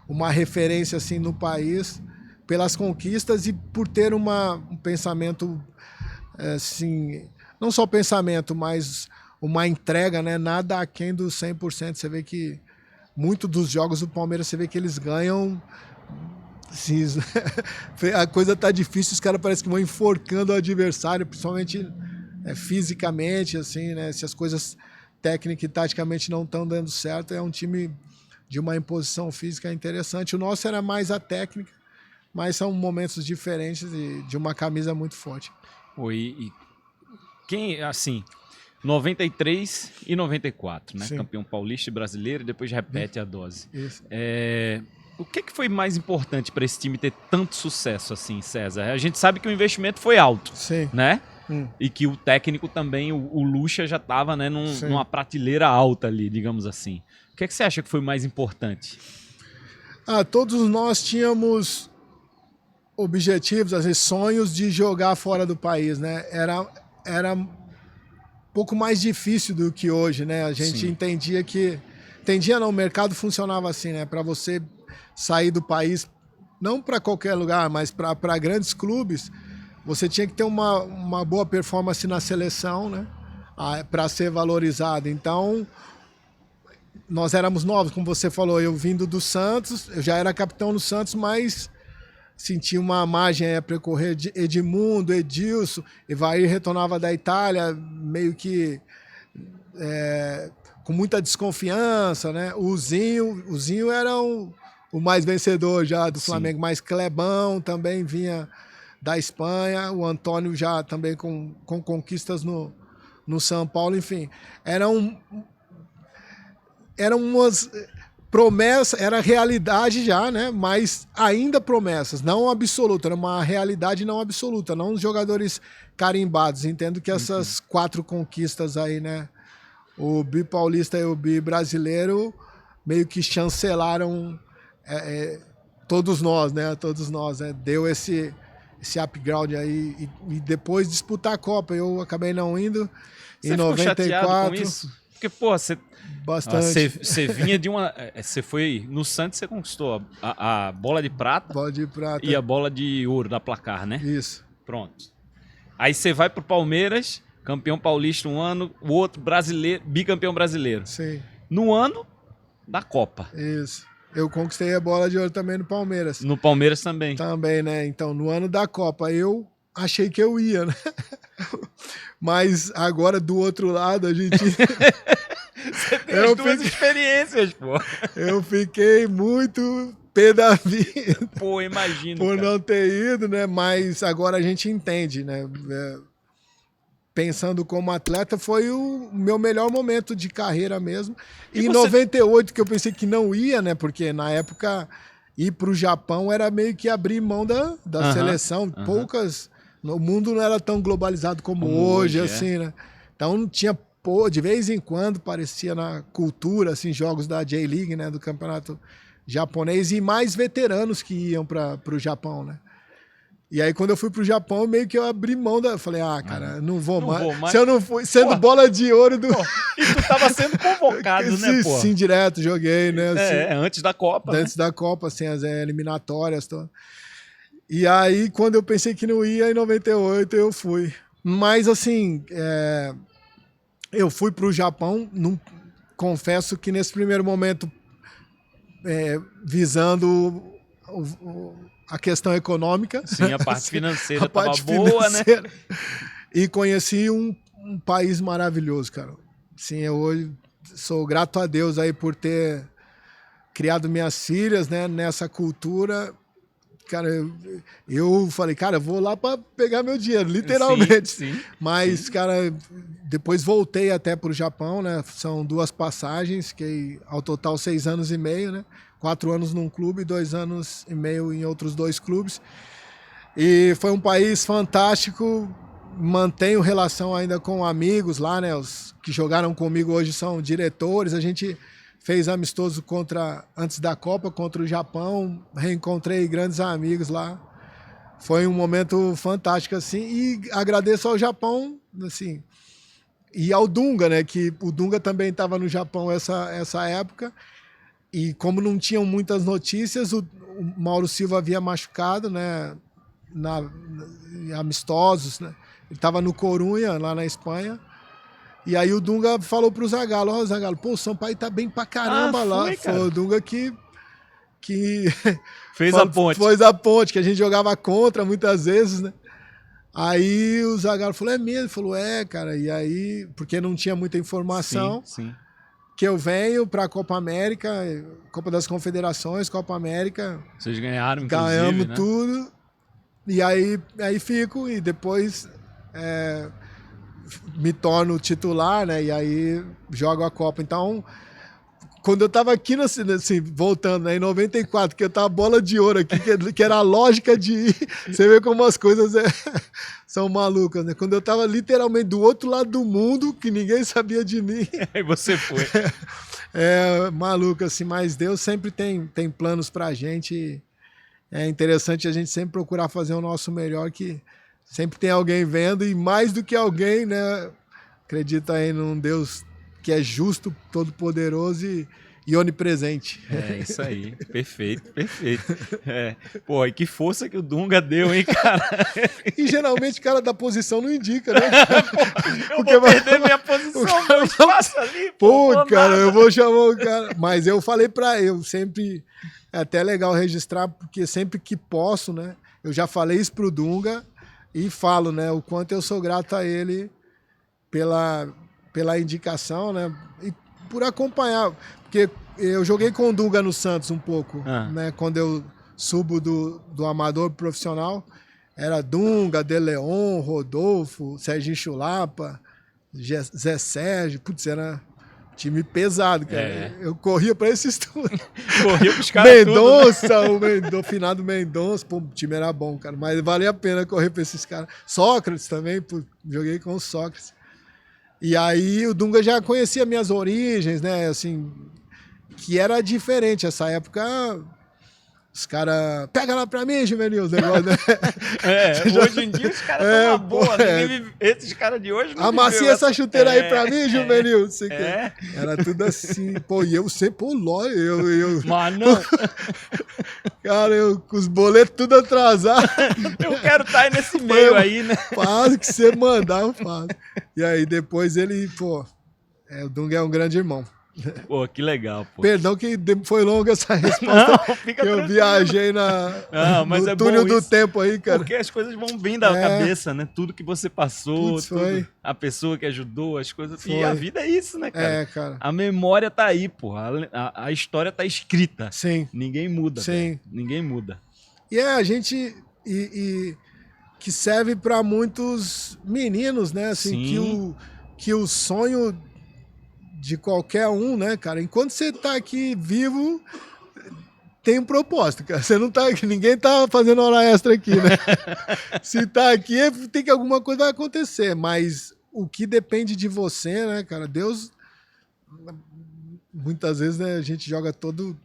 uma referência assim no país pelas conquistas e por ter um pensamento assim, não só pensamento, mas uma entrega, né? Nada aquém do 100%. Você vê que muito dos jogos do Palmeiras, você vê que eles ganham. Sim, a coisa tá difícil, os caras parecem que vão enforcando o adversário, principalmente fisicamente, assim, né? Se as coisas técnica e taticamente não estão dando certo, é um time de uma imposição física interessante. O nosso era mais a técnica, mas são momentos diferentes e de uma camisa muito forte. E quem, assim, 93 e 94, né? Sim. Campeão paulista e brasileiro, e depois repete a dose. Isso. O que foi mais importante para esse time ter tanto sucesso assim, César? A gente sabe que o investimento foi alto, sim, né? E que o técnico também, o Lucha, já estava, né, numa prateleira alta ali, digamos assim. O que você acha que foi mais importante? Todos nós tínhamos objetivos, às vezes sonhos de jogar fora do país, né? Era um pouco mais difícil do que hoje, né? A gente entendia não, o mercado funcionava assim, né? Para você sair do país, não para qualquer lugar, mas para grandes clubes, você tinha que ter uma boa performance na seleção, né? Para ser valorizado. Então, nós éramos novos, como você falou, eu vindo do Santos, eu já era capitão no Santos, mas sentia uma margem a percorrer de Edmundo, Edilson, Evair retornava da Itália, meio que com muita desconfiança, né? O Zinho era o mais vencedor já do Flamengo, mas Clebão também vinha da Espanha, o Antônio já também com conquistas no São Paulo, enfim. Eram umas promessas, era realidade já, né? Mas ainda promessas, não absoluta, era uma realidade não absoluta, não os jogadores carimbados. Entendo que essas 4 conquistas aí, né? O bi-paulista e o bi-brasileiro meio que chancelaram todos nós, né? Deu esse upgrade aí e depois disputar a Copa. Eu acabei não indo. Você em 94. Com isso? Porque, pô, você vinha de uma... Você foi... No Santos você conquistou a bola de prata. Bola de prata. E a bola de ouro da placar, né? Isso. Pronto. Aí você vai pro Palmeiras, campeão paulista um ano, o outro brasileiro, bicampeão brasileiro. Sim. No ano da Copa. Isso. Eu conquistei a bola de ouro também no Palmeiras. No Palmeiras também. Também, né? Então, no ano da Copa, eu achei que eu ia, né? Mas agora, do outro lado, a gente... Você tem as duas experiências, pô. Eu fiquei muito pé da vida. Pô, imagino, por não ter ido, né? Mas agora a gente entende, né? Pensando como atleta, foi o meu melhor momento de carreira mesmo. E em 98, que eu pensei que não ia, né? Porque na época, ir para o Japão era meio que abrir mão da seleção. Poucas... O mundo não era tão globalizado como hoje, assim, né? Então tinha, de vez em quando, parecia na cultura, assim, jogos da J-League, né? Do campeonato japonês, e mais veteranos que iam para o Japão, né? E aí, quando eu fui pro Japão, meio que eu abri mão da... Falei, cara, não vou mais. Se eu não fui... Sendo bola de ouro do... E tu tava sendo convocado, né, pô? Sim, direto, joguei, né? Assim, antes da Copa, antes da Copa, assim, as eliminatórias, todas. E aí, quando eu pensei que não ia, em 98, eu fui. Mas, assim, eu fui pro Japão, confesso que nesse primeiro momento, visando a questão econômica. Sim, a parte financeira a parte boa, financeira. né? E conheci um país maravilhoso, cara. Sim, eu hoje sou grato a Deus aí por ter criado minhas filhas, né, nessa cultura. Cara, eu falei, cara, eu vou lá para pegar meu dinheiro, literalmente. Sim, Mas, cara, depois voltei até para o Japão, né? São 2 passagens, que ao total 6 anos e meio, né? 4 anos num clube, 2 anos e meio em outros 2 clubes. E foi um país fantástico. Mantenho relação ainda com amigos lá, né? Os que jogaram comigo hoje são diretores. A gente fez amistoso antes da Copa contra o Japão, reencontrei grandes amigos lá. Foi um momento fantástico, assim, e agradeço ao Japão, assim, e ao Dunga, né, que o Dunga também estava no Japão essa época, e como não tinham muitas notícias, o Mauro Silva havia machucado, né, amistosos, né, ele estava no Corunha, lá na Espanha. E aí o Dunga falou pro Zagallo, ó, Zagallo, pô, o Sampaio tá bem pra caramba lá. Foi o Dunga que fez a ponte. Fez a ponte, que a gente jogava contra muitas vezes, né? Aí o Zagallo falou, é mesmo? Ele falou, cara. E aí, porque não tinha muita informação, sim. Que eu venho pra Copa América, Copa das Confederações, Copa América. Vocês ganharam, inclusive, ganhamos, né? tudo. E aí fico, e depois... me torno titular, né? E aí jogo a Copa. Então, quando eu tava aqui, assim, voltando, né, em 94, que eu tava bola de ouro aqui, que era a lógica de ir. Você vê como as coisas são malucas, né? Quando eu tava literalmente do outro lado do mundo, que ninguém sabia de mim. Aí você foi. Maluco, assim, mas Deus sempre tem planos pra gente. É interessante a gente sempre procurar fazer o nosso melhor, que sempre tem alguém vendo, e mais do que alguém, né? Acredita aí num Deus que é justo, todo-poderoso e onipresente. É isso aí, perfeito. Pô, e que força que o Dunga deu, hein, cara? E geralmente o cara da posição não indica, né? Eu vou perder minha posição, meu espaço ali. Pô, cara, eu vou chamar o cara. Mas eu falei pra ele, sempre, é até legal registrar, porque sempre que posso, né? Eu já falei isso pro Dunga, e falo, né, o quanto eu sou grato a ele pela indicação, né, e por acompanhar, porque eu joguei com o Dunga no Santos um pouco, né, quando eu subo do amador pro profissional, era Dunga, De Leon, Rodolfo, Serginho Chulapa, Zé Sérgio, putz, era time pesado, cara. Eu corria pra esses tudo. Corria pros caras Mendonça, tudo, né? o finado Mendonça, pô, o time era bom, cara, mas valia a pena correr pra esses caras. Sócrates também, pô, joguei com o Sócrates. E aí o Dunga já conhecia minhas origens, né, assim, que era diferente essa época. Os caras, pega lá pra mim, Juvenil, os negócios, né? Hoje em dia os caras estão uma boa, esses caras de hoje não amacia essa chuteira aí pra mim, Juvenil. É. Era tudo assim. Pô, e eu sempre, pô, eu... Mas não. Cara, eu com os boletos tudo atrasados. Eu quero estar aí nesse meio aí, né? Faz o que você mandar, eu faço. E aí depois ele, pô, o Dunga é um grande irmão. Pô, que legal, pô. Perdão que foi longa essa resposta. Não, fica que eu viajei no túnel do tempo aí, cara. Porque as coisas vão vindo à cabeça, né? Tudo que você passou, a pessoa que ajudou, as coisas. Foi. E a vida é isso, né, cara? Cara. A memória tá aí, pô. A história tá escrita. Sim. Ninguém muda. Sim. Véio. Ninguém muda. E a gente... que serve para muitos meninos, né? Assim, que o sonho de qualquer um, né, cara? Enquanto você tá aqui vivo, tem um propósito, cara. Você não tá aqui, ninguém tá fazendo hora extra aqui, né? Se tá aqui, tem que alguma coisa vai acontecer. Mas o que depende de você, né, cara? Deus, muitas vezes, né, a gente joga toda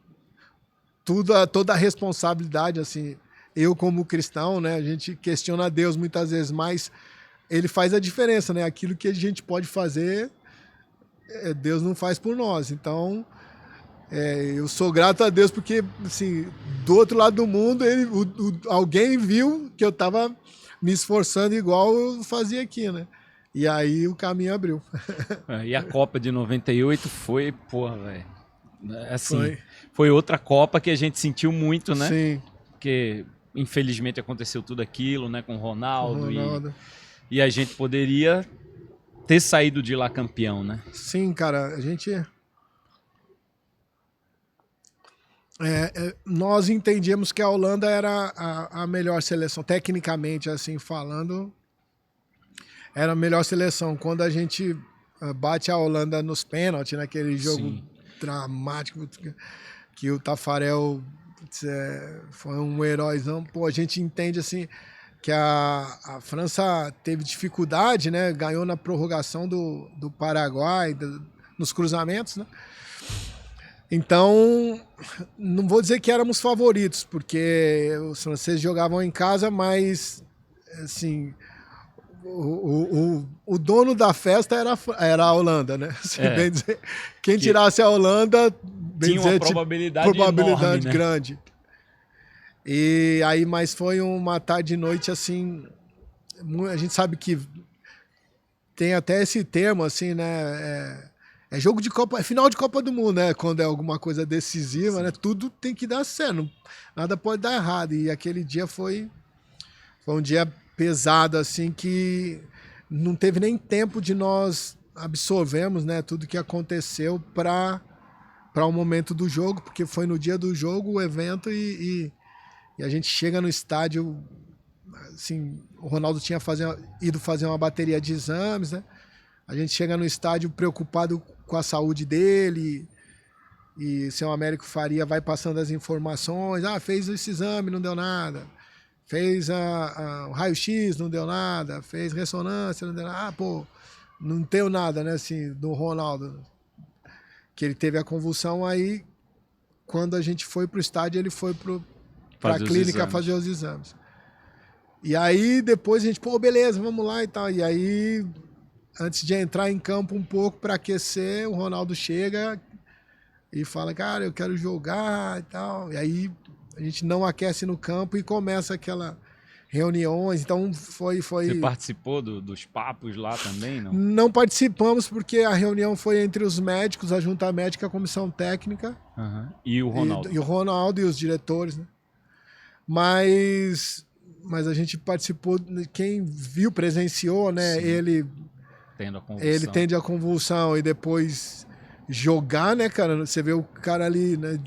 a responsabilidade, assim. Eu, como cristão, né, a gente questiona Deus muitas vezes, mas ele faz a diferença, né? Aquilo que a gente pode fazer, Deus não faz por nós. Então, eu sou grato a Deus porque, assim, do outro lado do mundo, alguém viu que eu estava me esforçando igual eu fazia aqui, né? E aí o caminho abriu. E a Copa de 98 foi, porra, velho. Assim, foi outra Copa que a gente sentiu muito, né? Sim. Porque infelizmente aconteceu tudo aquilo, né, com o Ronaldo. Ronaldo. E a gente poderia ter saído de lá campeão, né? Sim, cara, a gente... nós entendíamos que a Holanda era a melhor seleção, tecnicamente, assim, falando, era a melhor seleção. Quando a gente bate a Holanda nos pênaltis, naquele jogo Sim. dramático, que o Tafarel foi um heróizão, pô, a gente entende, assim, que a França teve dificuldade, né? Ganhou na prorrogação do Paraguai, nos cruzamentos, né? Então, não vou dizer que éramos favoritos, porque os franceses jogavam em casa, mas, assim, o dono da festa era a Holanda, né? Assim, bem dizer, quem tirasse a Holanda, bem tinha dizer, uma probabilidade enorme, né? grande. E aí, mas foi uma tarde e noite, assim, a gente sabe que tem até esse termo, assim, né? É jogo de Copa, é final de Copa do Mundo, né? Quando é alguma coisa decisiva, sim, né? Tudo tem que dar certo, nada pode dar errado. E aquele dia foi um dia pesado, assim, que não teve nem tempo de nós absorvermos, né? Tudo que aconteceu para o momento do jogo, porque foi no dia do jogo o evento e a gente chega no estádio, assim, o Ronaldo tinha ido fazer uma bateria de exames, né? A gente chega no estádio preocupado com a saúde dele e seu Américo Faria vai passando as informações. Fez esse exame, não deu nada. Fez o raio-x, não deu nada. Fez ressonância, não deu nada. Não deu nada, né, assim, do Ronaldo. Que ele teve a convulsão, aí quando a gente foi pro estádio, ele foi pra clínica fazer os exames. E aí depois a gente, beleza, vamos lá e tal. E aí, antes de entrar em campo um pouco para aquecer, o Ronaldo chega e fala, cara, eu quero jogar e tal. E aí a gente não aquece no campo e começa aquela reuniões. Então foi... Você participou dos papos lá também, não? Não participamos porque a reunião foi entre os médicos, a junta médica, a comissão técnica. E o Ronaldo. E o Ronaldo e os diretores, né? Mas a gente participou, quem viu, presenciou, né? Sim. Ele tende a convulsão e depois jogar, né, cara? Você vê o cara ali, né?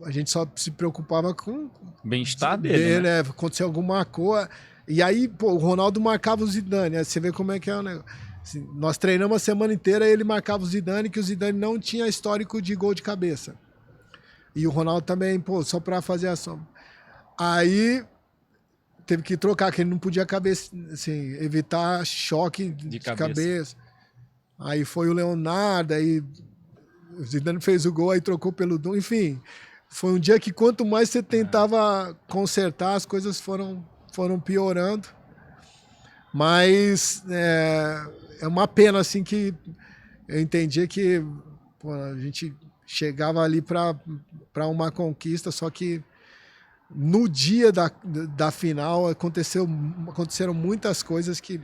A gente só se preocupava com bem-estar dele, né? Acontecer alguma coisa. E aí, o Ronaldo marcava o Zidane. Aí você vê como é que é o negócio. Assim, nós treinamos a semana inteira, ele marcava o Zidane, que o Zidane não tinha histórico de gol de cabeça. E o Ronaldo também, só para fazer ação. Aí teve que trocar, que ele não podia assim, evitar choque de cabeça. Aí foi o Leonardo, aí o Zidane fez o gol, aí trocou pelo Dom. Enfim, foi um dia que quanto mais você tentava consertar, as coisas foram piorando. Mas é uma pena, assim, que eu entendia que a gente chegava ali para uma conquista, só que no dia da final aconteceram muitas coisas que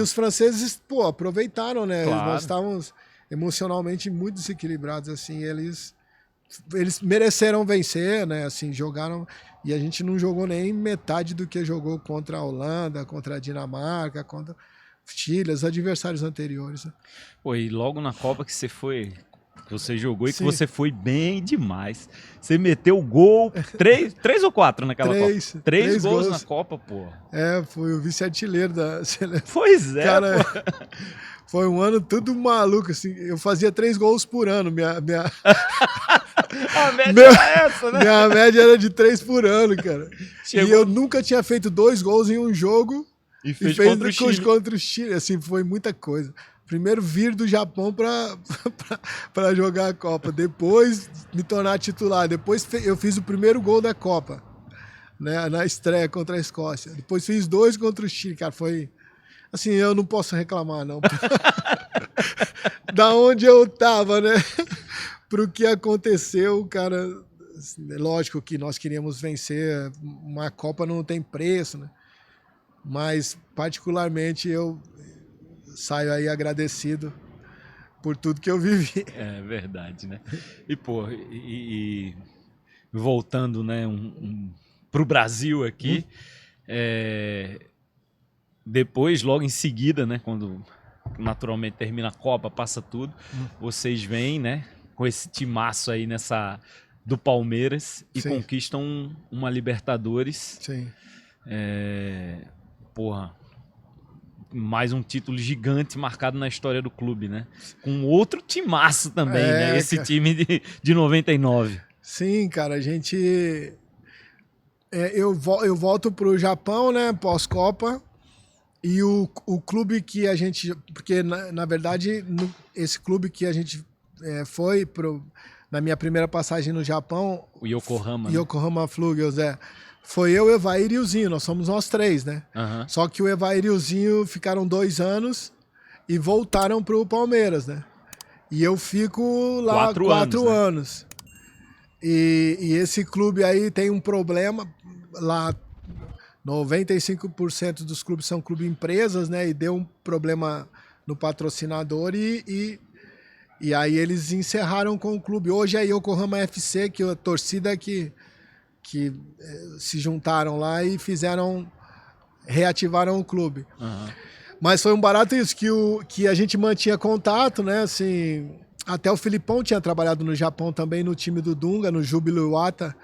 os franceses aproveitaram, né? Claro. Nós estávamos emocionalmente muito desequilibrados, assim, eles mereceram vencer, né? Assim, jogaram, e a gente não jogou nem metade do que jogou contra a Holanda, contra a Dinamarca, contra o Chile, os adversários anteriores. Né? E logo na Copa que você jogou e Sim. que você foi bem demais. Você meteu gol, três ou quatro naquela Copa? Três gols na Copa, pô. Fui o vice-artilheiro da seleção. Pois é, cara, foi um ano tudo maluco, assim. Eu fazia 3 gols por ano. A média era essa, né? Minha média era de 3 por ano, cara. E eu nunca tinha feito 2 gols em um jogo. E fez contra o Chile. Assim, foi muita coisa. Primeiro vir do Japão para jogar a Copa. Depois me tornar titular. Depois eu fiz o primeiro gol da Copa, né, na estreia contra a Escócia. Depois fiz 2 contra o Chile. Cara, foi... Assim, eu não posso reclamar, não. Da onde eu tava, né? Pro que aconteceu, cara... Assim, lógico que nós queríamos vencer. Uma Copa não tem preço, né? Mas, particularmente, eu saio aí agradecido por tudo que eu vivi. É verdade, né? E, voltando, né, pro Brasil aqui. Depois, logo em seguida, né, quando naturalmente termina a Copa, passa tudo, vocês vêm, né, com esse timaço aí do Palmeiras e Sim. conquistam uma Libertadores. Sim. Mais um título gigante marcado na história do clube, né? Com outro timaço também, né? Esse cara. time de 99. Sim, cara, a gente... eu volto pro Japão, né, pós-Copa, e o clube que a gente... Porque, na verdade, esse clube que a gente foi na minha primeira passagem no Japão... O Yokohama, Yokohama Flugels, foi eu, Evair e o Zinho, nós 3, né? Uhum. Só que o Evair e o Zinho ficaram 2 anos e voltaram pro Palmeiras, né? E eu fico lá 4 anos. E esse clube aí tem um problema, lá 95% dos clubes são clube empresas, né? E deu um problema no patrocinador e aí eles encerraram com o clube. Hoje é Yokohama FC, que é a torcida que se juntaram lá e reativaram o clube. Uhum. Mas foi um barato isso, que a gente mantinha contato, né? Assim, até o Filipão tinha trabalhado no Japão também, no time do Dunga, no Júbilo Iwata.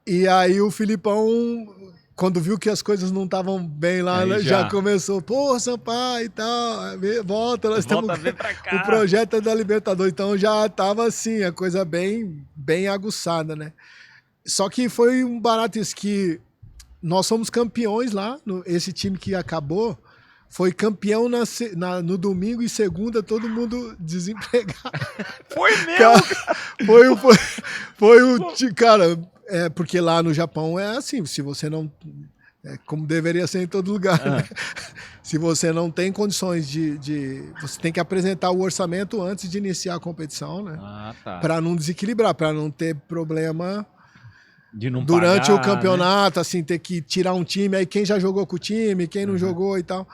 E aí o Filipão, quando viu que as coisas não estavam bem lá, né, já começou, pô, Sampaio e tal, volta, nós estamos... O projeto é da Libertadores, então já estava assim, a coisa bem aguçada, né? Só que foi um barato isso, que nós somos campeões lá, esse time que acabou foi campeão no domingo e segunda, todo mundo desempregado. Foi mesmo? Cara, porque lá no Japão é assim, se você não... como deveria ser em todo lugar, né? Se você não tem condições você tem que apresentar o orçamento antes de iniciar a competição, né? Tá. Para não desequilibrar, para não ter problema... Durante o campeonato, né? Assim, ter que tirar um time, aí quem já jogou com o time, quem não jogou e tal.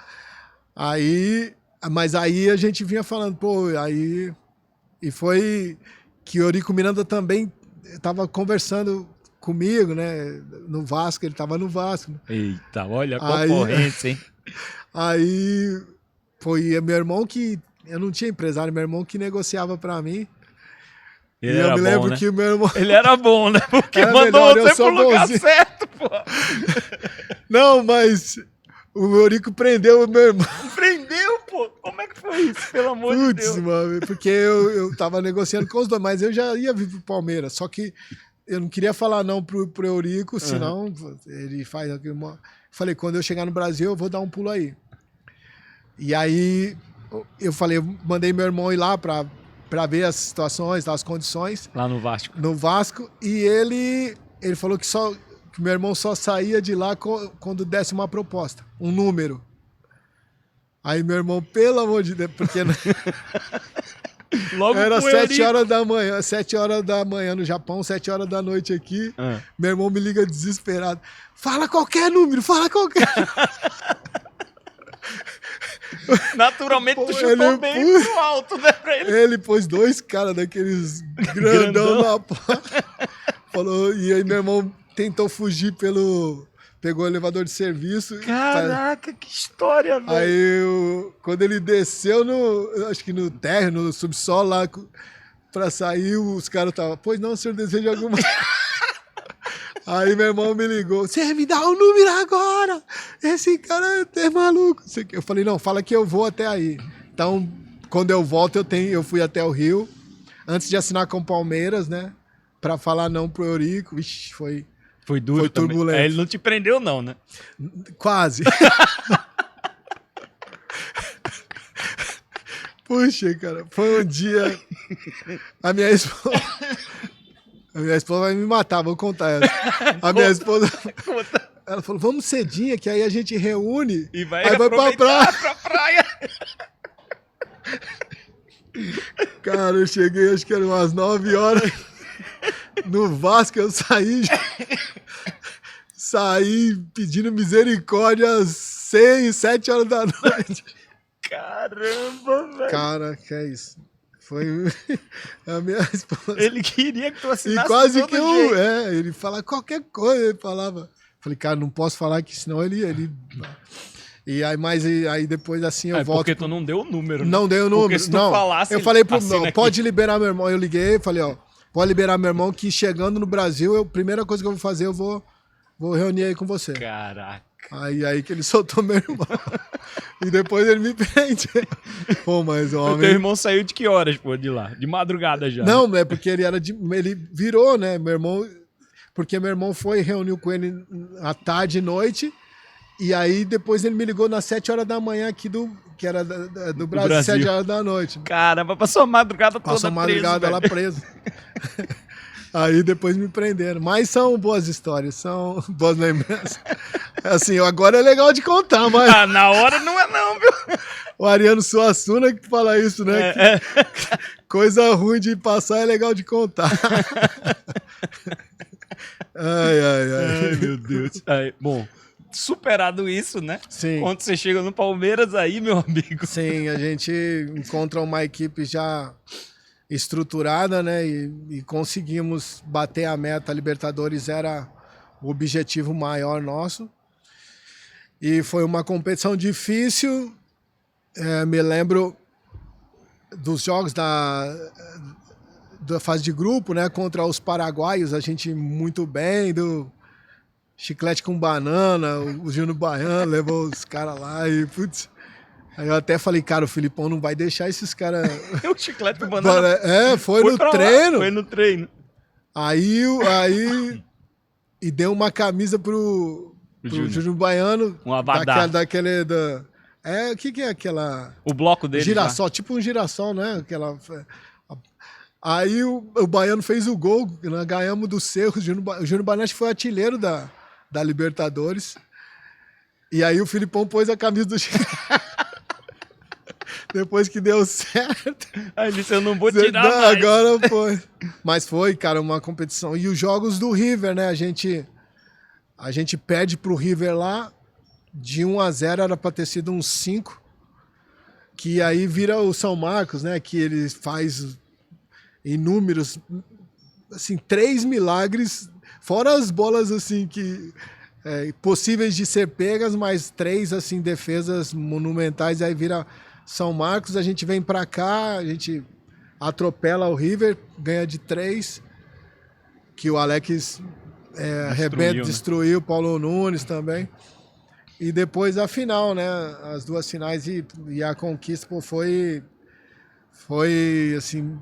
Mas aí a gente vinha falando, e foi que o Eurico Miranda também estava conversando comigo, né, no Vasco, ele estava no Vasco. Né? Eita, olha a concorrência, hein? Aí foi meu irmão eu não tinha empresário, meu irmão que negociava para mim. Ele eu me lembro, né? Que o meu irmão... Ele era bom, né? Porque mandou você pro lugar certo, pô. Não, mas o Eurico prendeu o meu irmão. Prendeu, pô? Como é que foi isso? Pelo amor de Deus. Mano, porque eu tava negociando com os dois, mas eu já ia vir pro Palmeiras. Só que eu não queria falar não pro Eurico, senão ele faz aquilo. Falei, quando eu chegar no Brasil, eu vou dar um pulo aí. E aí eu falei, eu mandei meu irmão ir lá para ver as situações, as condições. Lá no Vasco. No Vasco. E ele falou que meu irmão só saía de lá quando desse uma proposta, um número. Aí meu irmão, pelo amor de Deus, porque logo era 7 horas da manhã, 7 horas da manhã no Japão, 7 horas da noite aqui. Meu irmão me liga desesperado. Fala qualquer número, fala qualquer. Naturalmente tu chutou bem pro alto, né? Pra ele. Ele pôs 2 caras daqueles grandão na porta. Falou, e aí meu irmão tentou fugir pegou o elevador de serviço. Caraca, que história, velho. Aí quando ele desceu acho que no térreo, no subsolo lá, pra sair, os caras estavam, pois não, o senhor deseja alguma... Aí meu irmão me ligou, você me dá um número agora, esse cara é maluco. Eu falei, não, fala que eu vou até aí. Então, quando eu volto, eu fui até o Rio, antes de assinar com o Palmeiras, né, pra falar não pro Eurico. Vixe, foi duro, foi turbulento. Ele não te prendeu não, né? Quase. Puxa, cara, foi um dia... A minha esposa vai me matar, vou contar ela. A minha esposa... Ela falou, vamos cedinha, que aí a gente reúne e vai pra praia. Cara, eu cheguei, acho que eram umas 9 horas. No Vasco, eu saí pedindo misericórdia às 6, 7 horas da noite. Caramba, velho. Cara, que é isso. Foi a minha esposa. Ele queria que tu assinasse E quase todo que jeito. ele fala qualquer coisa, ele falava. Falei, cara, não posso falar que senão ele... E aí, mas aí depois assim eu volto. Porque tu não deu o número. Não dei o número. Porque se tu não. falasse, eu falei pro assina aqui. pode liberar meu irmão. Eu liguei, falei, ó, pode liberar meu irmão que chegando no Brasil, a primeira coisa que eu vou fazer, eu vou reunir aí com você. Caraca. Aí que ele soltou meu irmão. E depois ele me prende. Pô, mas o O homem... teu irmão saiu de que horas, pô, de lá? De madrugada já. Não, é porque ele virou, né? Meu irmão... Porque meu irmão foi, reuniu com ele à tarde e noite. E aí depois ele me ligou nas 7 horas da manhã aqui que era do Brasil, 7 horas da noite. Caramba, passou a madrugada toda Passou a madrugada lá preso. Aí depois me prenderam. Mas são boas histórias, são boas lembranças. Assim, agora é legal de contar, mas... Ah, na hora não é não, viu? O Ariano Suassuna que fala isso, né? Coisa ruim de passar é legal de contar. Ai, meu Deus. Bom, superado isso, né? Sim. Quando você chega no Palmeiras aí, meu amigo. Sim, a gente encontra uma equipe já estruturada, né? E conseguimos bater a meta. A Libertadores era o objetivo maior nosso. E foi uma competição difícil. Me lembro dos jogos da fase de grupo, né? Contra os paraguaios, a gente muito bem, do chiclete com banana, o Júnior Baiano levou os caras lá e, putz... Aí eu até falei, cara, o Filipão não vai deixar esses caras... O chiclete com banana... foi no treino. Foi no treino. Aí... E deu uma camisa pro Júnior Baiano. Um abadá. O que é aquela... O bloco dele girassol, tipo um girassol, né? Aquela... Aí o Baiano fez o gol, nós ganhamos do Cerro. O Júnior Baiano foi artilheiro da Libertadores. E aí o Filipão pôs a camisa do depois que deu certo. Aí ele disse, eu não vou tirar mais. Agora foi. Mas foi, cara, uma competição. E os jogos do River, né? A gente perde pro River lá. De 1-0 era pra ter sido uns 5. Que aí vira o São Marcos, né? Que ele faz inúmeros, assim, 3 milagres. Fora as bolas, assim, que... possíveis de ser pegas, mas 3 assim, defesas monumentais, aí vira São Marcos, a gente vem pra cá, a gente atropela o River, ganha de 3, que o Alex destruiu, né? Paulo Nunes também, e depois a final, né, as 2 finais e a conquista, pô, foi assim,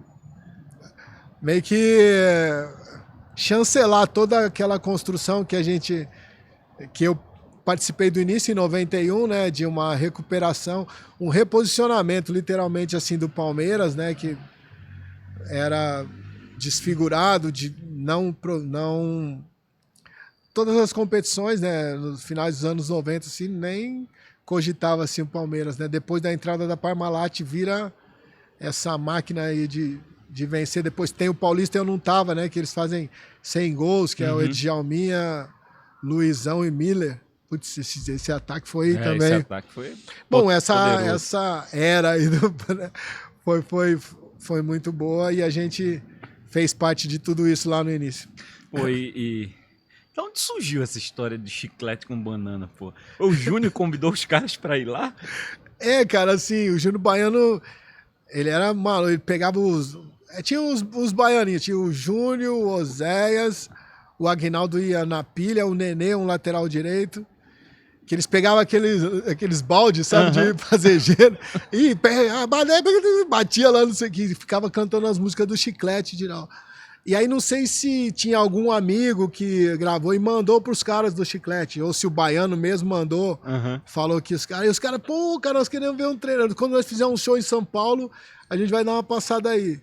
meio que chancelar toda aquela construção que eu participei do início em 91, né, de uma recuperação, um reposicionamento literalmente assim do Palmeiras, né, que era desfigurado, de não todas as competições, né, nos finais dos anos 90 assim, nem cogitava assim o Palmeiras, né? Depois da entrada da Parmalat vira essa máquina aí de vencer. Depois tem o Paulista, eu não tava, né, que eles fazem 100 gols, que é o Djalminha, Luizão e Miller. Putz, esse ataque foi também... Esse ataque foi... Bom, essa era aí foi muito boa e a gente fez parte de tudo isso lá no início. De onde surgiu essa história de chiclete com banana, pô? O Júnior convidou os caras pra ir lá? Cara, assim, o Júnior Baiano, ele era maluco, ele pegava tinha os baianinhos, tinha o Júnior, o Oséias... O Aguinaldo ia na pilha, o Nenê, um lateral direito, que eles pegavam aqueles baldes, sabe, de fazer gelo, e batia lá, não sei o que, ficava cantando as músicas do Chiclete geral. E aí não sei se tinha algum amigo que gravou e mandou pros caras do Chiclete, ou se o Baiano mesmo mandou, falou que os caras, pô, cara, nós queremos ver um treino. Quando nós fizermos um show em São Paulo, a gente vai dar uma passada aí.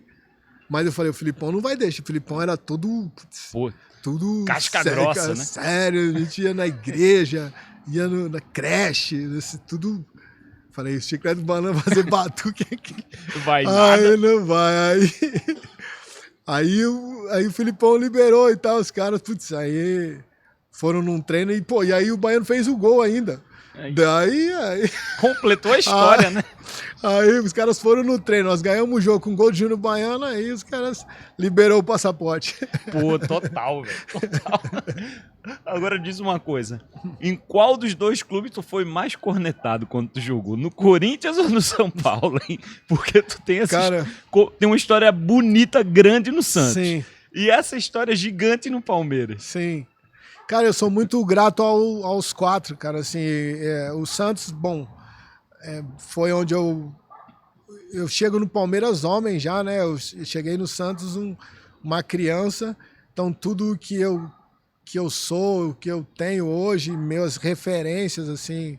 Mas eu falei, o Filipão não vai deixar, o Filipão era todo... Pô. Tudo casca grossa, né? Sério, a gente ia na igreja, ia na creche, tudo. Falei, o Chiclete Banana fazer batuque aqui. Vai nada. Aí não vai. Aí o Filipão liberou e tal, os caras, putz, aí foram num treino e aí o Baiano fez o gol ainda. Daí... Completou a história, né? Aí os caras foram no treino, nós ganhamos o jogo com gol de Júnior Baiano, aí os caras liberou o passaporte. Pô, total, velho. Total. Agora diz uma coisa. Em qual dos dois clubes tu foi mais cornetado quando tu jogou? No Corinthians ou no São Paulo, hein? Porque tu tem tem uma história bonita, grande no Santos. Sim. E essa história gigante no Palmeiras. Sim. Cara, eu sou muito grato aos quatro, cara. Assim, o Santos, bom, foi onde eu chego no Palmeiras homem já, né? Eu cheguei no Santos uma criança, então tudo que eu sou, o que eu tenho hoje, minhas referências, assim,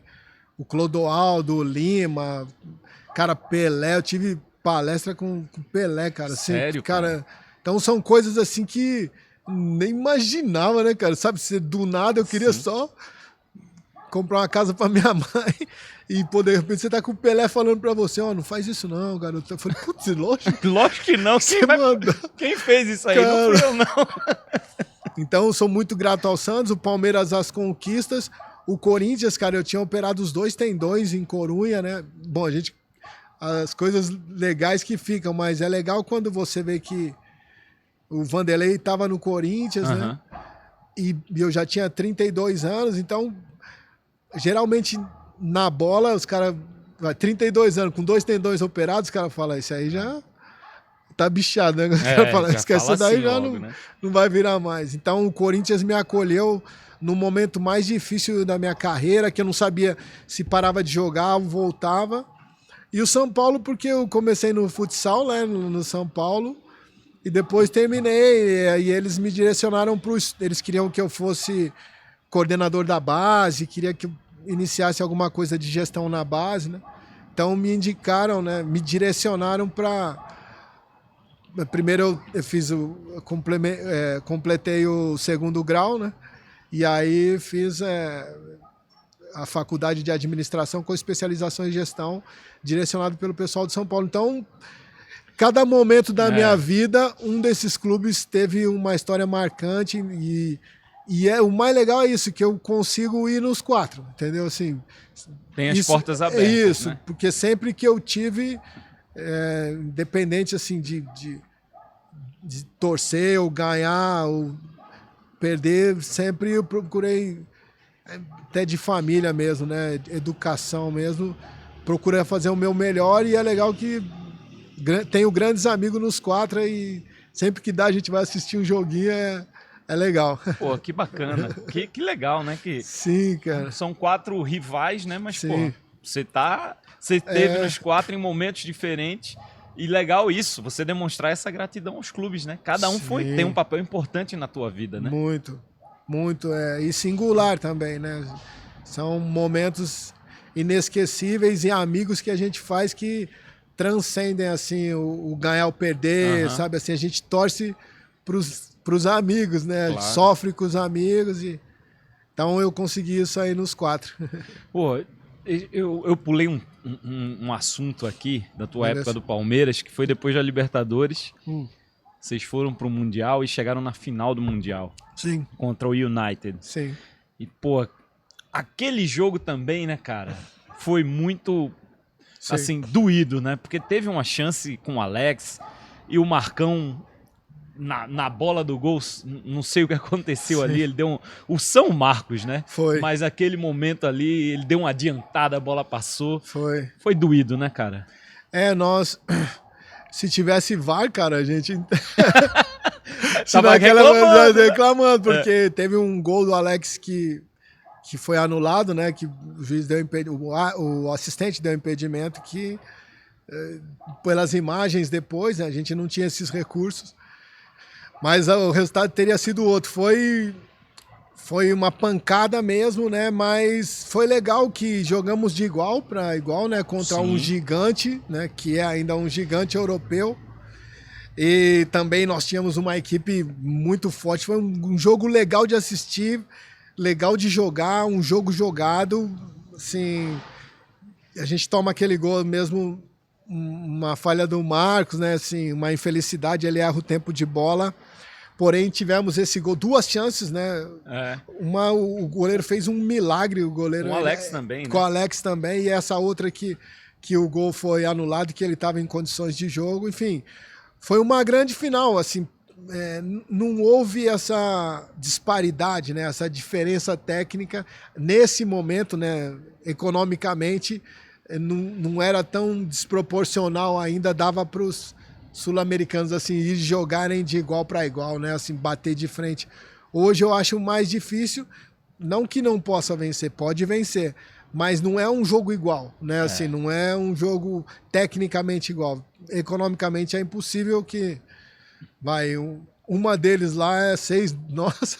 o Clodoaldo, o Lima, cara, Pelé, eu tive palestra com Pelé, cara. Assim, sério, cara? Então são coisas assim que nem imaginava, né, cara? Sabe, do nada eu queria só comprar uma casa pra minha mãe e poder, de repente, você tá com o Pelé falando pra você, não faz isso não, garoto. Eu falei, putz, lógico. Lógico que não. Quem fez isso aí? Cara... Não fui eu, não. Então, eu sou muito grato ao Santos, o Palmeiras às conquistas, o Corinthians, cara, eu tinha operado os 2 tendões em Corunha, né? Bom, as coisas legais que ficam, mas é legal quando você vê que o Vanderlei estava no Corinthians, né? E eu já tinha 32 anos, então, geralmente, na bola, os caras... 32 anos, com 2 tendões operados, os caras falam, isso aí já tá bichado, né? Os caras falam, esquece isso daí, assim, já logo, não vai virar mais. Então, o Corinthians me acolheu no momento mais difícil da minha carreira, que eu não sabia se parava de jogar ou voltava. E o São Paulo, porque eu comecei no futsal, né? No São Paulo, e depois terminei, e eles me direcionaram eles queriam que eu fosse coordenador da base, queria que eu iniciasse alguma coisa de gestão na base, né? Então me indicaram, né? Me direcionaram para... Primeiro eu fiz completei o 2º grau, né? E aí fiz a faculdade de administração com especialização em gestão, direcionado pelo pessoal de São Paulo. Então, cada momento da minha vida, um desses clubes teve uma história marcante e o mais legal é isso, que eu consigo ir nos 4, entendeu? Assim, tem as portas abertas, isso, né? Porque sempre que eu tive, independente assim, de torcer ou ganhar ou perder, sempre eu procurei, até de família mesmo, né? Educação mesmo, procurei fazer o meu melhor e é legal que tenho grandes amigos nos 4 e sempre que dá a gente vai assistir um joguinho, é legal. Pô, que bacana. Que legal, né? Sim, cara. São 4 rivais, né? Mas, pô, você teve nos 4 em momentos diferentes. E legal isso, você demonstrar essa gratidão aos clubes, né? Cada um tem um papel importante na tua vida, né? Muito, muito. E singular também, né? São momentos inesquecíveis e amigos que a gente faz que transcendem, assim, o ganhar ou perder, sabe? Assim, a gente torce pros amigos, né? Claro. Sofre com os amigos e... Então eu consegui isso aí nos 4. Pô, eu pulei um assunto aqui da tua época do Palmeiras, que foi depois da Libertadores. Vocês foram pro Mundial e chegaram na final do Mundial. Sim. Contra o United. Sim. E, pô, aquele jogo também, né, cara, foi muito... Sim. Assim, doído, né? Porque teve uma chance com o Alex e o Marcão na bola do gol, não sei o que aconteceu ali, ele deu o São Marcos, né? Foi. Mas aquele momento ali, ele deu uma adiantada, a bola passou. Foi doído, né, cara? Se tivesse VAR, cara, a gente... Tava reclamando, porque teve um gol do Alex que foi anulado, né? Que o juiz deu o assistente deu impedimento, que pelas imagens depois, né, a gente não tinha esses recursos, mas o resultado teria sido outro. Foi uma pancada mesmo, né? Mas foi legal que jogamos de igual para igual, né? Contra um gigante, né? Que é ainda um gigante europeu. E também nós tínhamos uma equipe muito forte. Foi um jogo legal de assistir, legal de jogar, um jogo jogado, assim, a gente toma aquele gol mesmo, uma falha do Marcos, né, assim, uma infelicidade, ele erra o tempo de bola, Porém, tivemos esse gol, 2 chances, né? O goleiro fez um milagre, o goleiro. Com o Alex também, né? Com o Alex também, e essa outra que o gol foi anulado, que ele estava em condições de jogo. Enfim, foi uma grande final, assim. Não houve essa disparidade, né? Essa diferença técnica nesse momento, né? Economicamente, não era tão desproporcional ainda, dava para os sul-americanos assim ir jogarem de igual para igual, né? Assim, bater de frente. Hoje eu acho mais difícil, não que não possa vencer, pode vencer, mas não é um jogo igual, né? Assim, não é um jogo tecnicamente igual. Economicamente é impossível que uma deles lá é 6, nossa,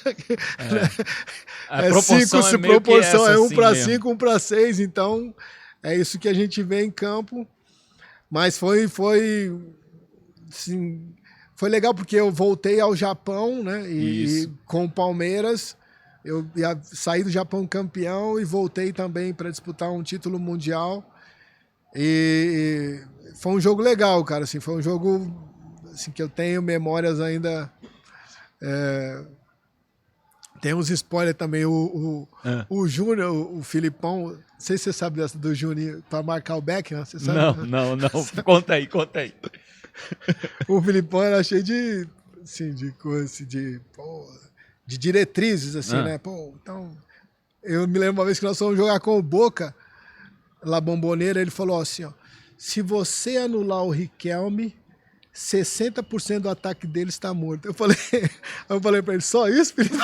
é 5 se proporção, é 1 para 5, 1 para 6, então é isso que a gente vê em campo. Mas foi assim, foi legal porque eu voltei ao Japão, né? E com o Palmeiras, eu saí do Japão campeão e voltei também para disputar um título mundial. E foi um jogo legal, cara. Assim, foi um jogo assim, que eu tenho memórias ainda. Tem uns spoilers também. O Júnior, o Filipão, não sei se você sabe dessa do Júnior, para marcar o Beckham, você sabe? Não. Conta aí. O Filipão era cheio de, assim, de coisa, assim, de diretrizes, assim, né? Pô, então, eu me lembro uma vez que nós fomos jogar com o Boca, La Bombonera, ele falou assim, ó, se você anular o Riquelme, 60% do ataque dele está morto. Eu falei pra ele, só isso, Felipe?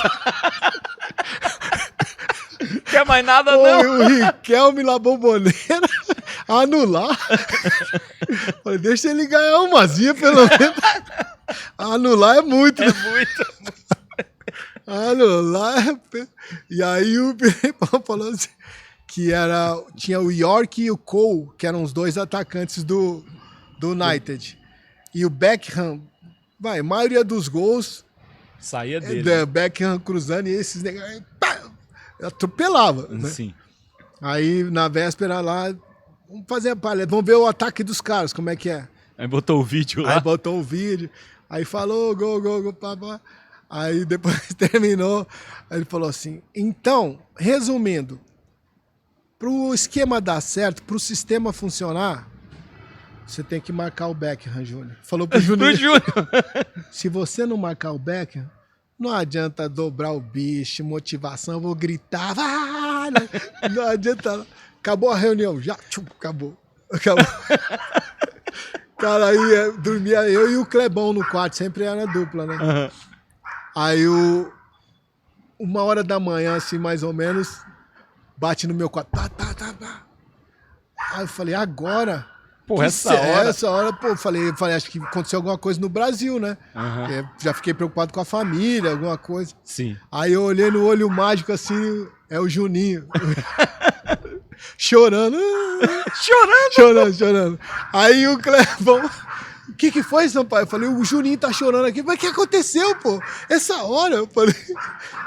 Quer mais nada, não? O Riquelme, La Bombonera, anular? Falei, deixa ele ganhar umazinha, pelo menos. Anular é muito. É muito. Anular. E aí o Filipão falou assim, que tinha o York e o Cole, que eram os 2 atacantes do United. E o Beckham, a maioria dos gols saía dele. Beckham cruzando e esses negócios, atropelava. Né? Sim. Aí na véspera lá, vamos fazer a palha, vamos ver o ataque dos caras, como é que é. Aí botou o vídeo lá. Aí botou o vídeo, aí falou gol, papá. Aí depois terminou, aí ele falou assim, então, resumindo, pro esquema dar certo, pro sistema funcionar, você tem que marcar o Beckham, Júnior. Falou pro Júnior. Se você não marcar o Beckham, não adianta dobrar o bicho, motivação, eu vou gritar. Não adianta. Acabou a reunião, já, acabou. Cara, aí dormia eu e o Clebão no quarto, sempre era dupla, né? Uhum. Aí 1h da manhã, assim, mais ou menos, bate no meu quarto. Aí eu falei, agora... Pô, essa hora, pô, falei, acho que aconteceu alguma coisa no Brasil, né? Uhum. Já fiquei preocupado com a família, alguma coisa. Sim. Aí eu olhei no olho mágico assim, é o Juninho. Chorando. Chorando. Aí o Clebão, o que foi, Sampaio? Eu falei, o Juninho tá chorando aqui. Mas o que aconteceu, pô? Essa hora? Eu falei.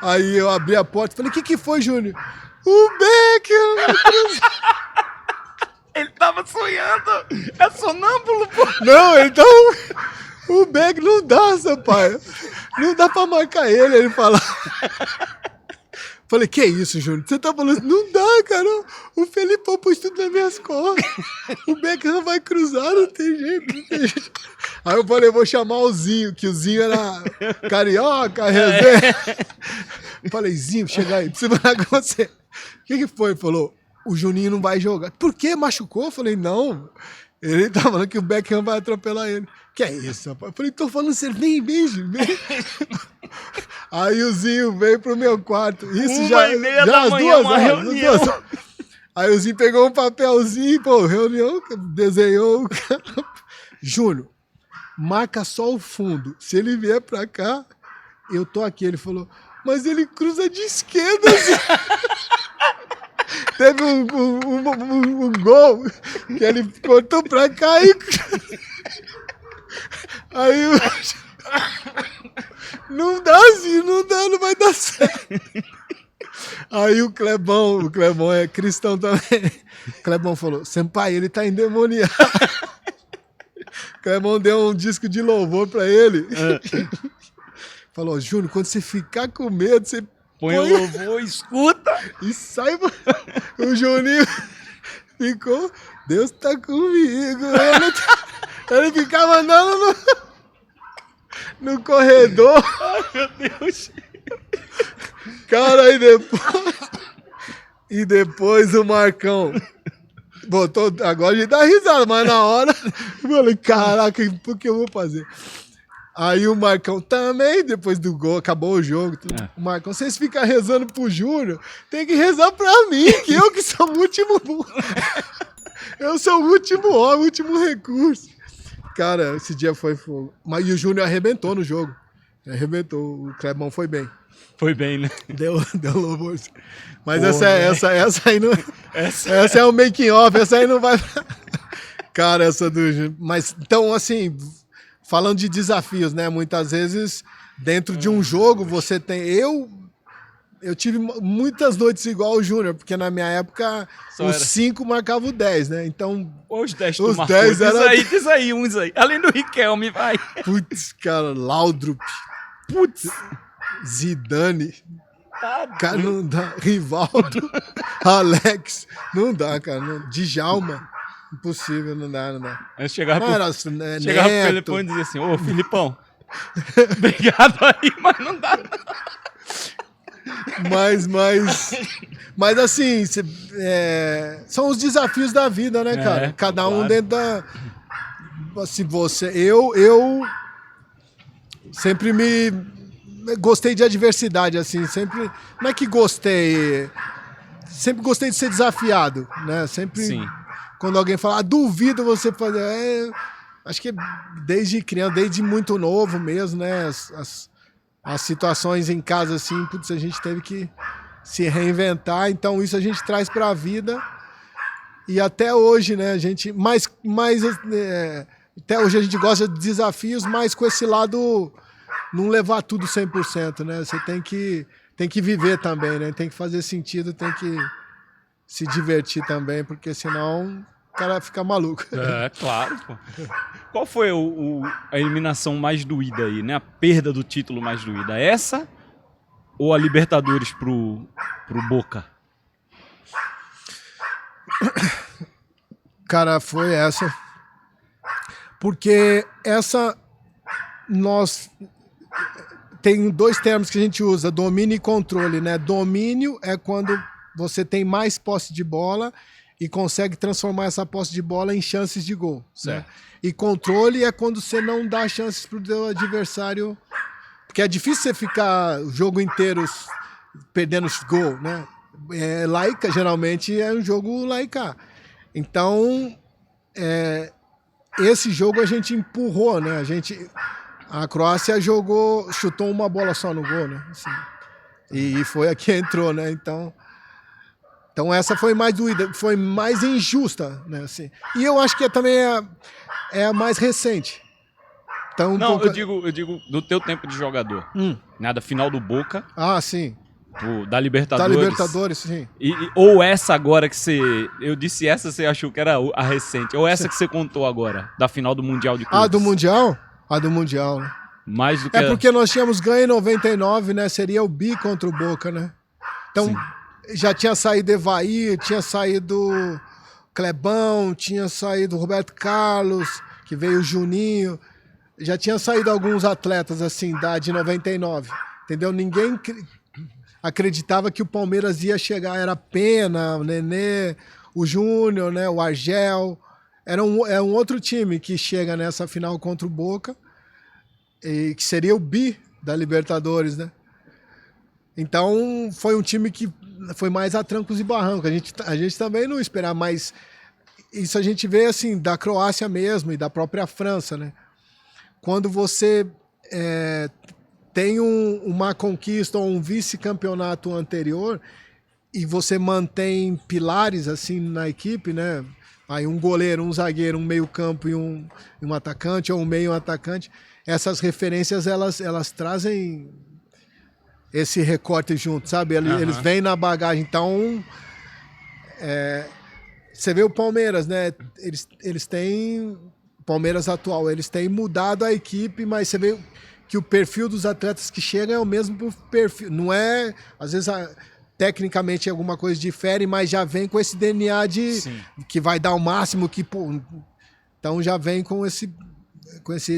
Aí eu abri a porta e falei, o que foi, Júnior? O Beckham. Ele tava sonhando. É sonâmbulo, pô. Não, então o Beck não dá, Sampaio. Não dá pra marcar ele. Ele fala. Falei, que isso, Júnior? Você tá falando assim? Não dá, cara. O Felipão pôs tudo nas minhas costas. O Beck não vai cruzar, não tem jeito. Aí eu falei, vou chamar o Zinho, que o Zinho era carioca, resenha. Falei, Zinho, chega aí, preciso falar com você. O que foi? Ele falou, o Juninho não vai jogar. Por quê? Machucou? Eu falei, não. Ele tá falando que o Beckham vai atropelar ele. Que é isso, rapaz? Eu falei, tô falando sério, vem, vem. Aí o Zinho veio pro meu quarto. Isso já às 2h. Aí o Zinho pegou um papelzinho, pô, reunião, desenhou o cara. Júnior, marca só o fundo. Se ele vier pra cá, eu tô aqui. Ele falou, mas ele cruza de esquerda, assim. Teve um gol que ele cortou pra cá e... Aí não dá assim, não vai dar certo. Aí o Clebão é cristão também. O Clebão falou, Senpai, ele tá endemoniado. O Clebão deu um disco de louvor pra ele. falou, Júnior, quando você ficar com medo, você põe o louvor, escuta e sai. O Juninho ficou, Deus tá comigo. Ele ficava andando no corredor. Ai, meu Deus. Cara, e depois o Marcão botou, agora a gente dá risada, mas na hora eu falei, caraca, o que eu vou fazer? Aí o Marcão também, depois do gol, acabou o jogo. O Marcão, vocês ficam rezando pro Júnior, tem que rezar pra mim, que eu que sou o último. Eu sou o último homem, o último recurso. Cara, esse dia foi fogo. Mas e o Júnior arrebentou no jogo. Arrebentou, o Clebão foi bem. Foi bem, né? Deu louvor. Mas essa aí não. Essa é o making off, essa aí não vai. Cara, essa do. Mas então, assim, falando de desafios, né? Muitas vezes, dentro de um jogo, você tem. Eu tive muitas noites igual o Júnior, porque na minha época os 5 marcavam o 10, né? Então. Os 10 tu os marcou. 10 era... Diz aí, uns aí. Além do Riquelme, vai. Putz, cara, Laudrup. Putz. Zidane. Cara, não dá. Rivaldo. Alex. Não dá, cara. Não. Djalma. Impossível, não dá. Aí chegava pro Felipão e dizia assim, ô Filipão, obrigado aí, mas não dá Mas assim, são os desafios da vida, né, cara? Cada um dentro da... Assim, eu sempre gostei de adversidade, assim, sempre... Não é que gostei... Sempre gostei de ser desafiado, né? Sempre... Sim. Quando alguém fala, duvido você fazer... acho que desde criança, desde muito novo mesmo, né? As situações em casa, assim, putz, a gente teve que se reinventar. Então, isso a gente traz para a vida. E até hoje, né? A gente... até hoje a gente gosta de desafios, mas com esse lado... Não levar tudo 100%, né? Você tem que viver também, né? Tem que fazer sentido, tem que se divertir também, porque senão o cara fica maluco. Claro, pô. Qual foi a eliminação mais doída aí, né? A perda do título mais doída? Essa ou a Libertadores pro Boca? Cara, foi essa. Porque essa... Tem 2 termos que a gente usa, domínio e controle, né? Domínio é quando você tem mais posse de bola e consegue transformar essa posse de bola em chances de gol. Né? E controle é quando você não dá chances pro teu adversário, porque é difícil você ficar o jogo inteiro perdendo gol, né? Laica, geralmente é um jogo laica. Então, esse jogo a gente empurrou, né? A Croácia chutou uma bola só no gol, né? Assim, e foi a que entrou, né? Então essa foi mais doída, foi mais injusta, né? Assim. E eu acho que também é a mais recente. Então, não, eu digo do teu tempo de jogador. Nada, final do Boca. Ah, sim. Da Libertadores. Da Libertadores, sim. Ou essa agora que você... Eu disse essa, você achou que era a recente. Ou essa que você contou agora, da final do Mundial de Clubes. Ah, do Mundial? A do Mundial, né? Mais do que... porque nós tínhamos ganho em 99, né? Seria o bi contra o Boca, né? Então, sim. Já tinha saído Evair, tinha saído Clebão, tinha saído Roberto Carlos, que veio o Juninho. Já tinha saído alguns atletas, assim, de 99. Entendeu? Ninguém acreditava que o Palmeiras ia chegar. Era Pena, o Nenê, o Júnior, né? O Argel... É um outro time que chega nessa final contra o Boca, e que seria o bi da Libertadores, né? Então, foi um time que foi mais a trancos e barrancos. A gente também não esperava, mas isso a gente vê, assim, da Croácia mesmo e da própria França, né? Quando você tem uma conquista ou um vice-campeonato anterior e você mantém pilares, assim, na equipe, né? Aí um goleiro, um zagueiro, um meio-campo e um atacante, ou um meio atacante. Essas referências, elas trazem esse recorte junto, sabe? Eles vêm na bagagem. Então, você vê o Palmeiras, né? Eles têm... Palmeiras atual, eles têm mudado a equipe, mas você vê que o perfil dos atletas que chegam é o mesmo perfil. Não é, às vezes, tecnicamente alguma coisa difere, mas já vem com esse DNA de que vai dar o máximo, que pô, então já vem com esse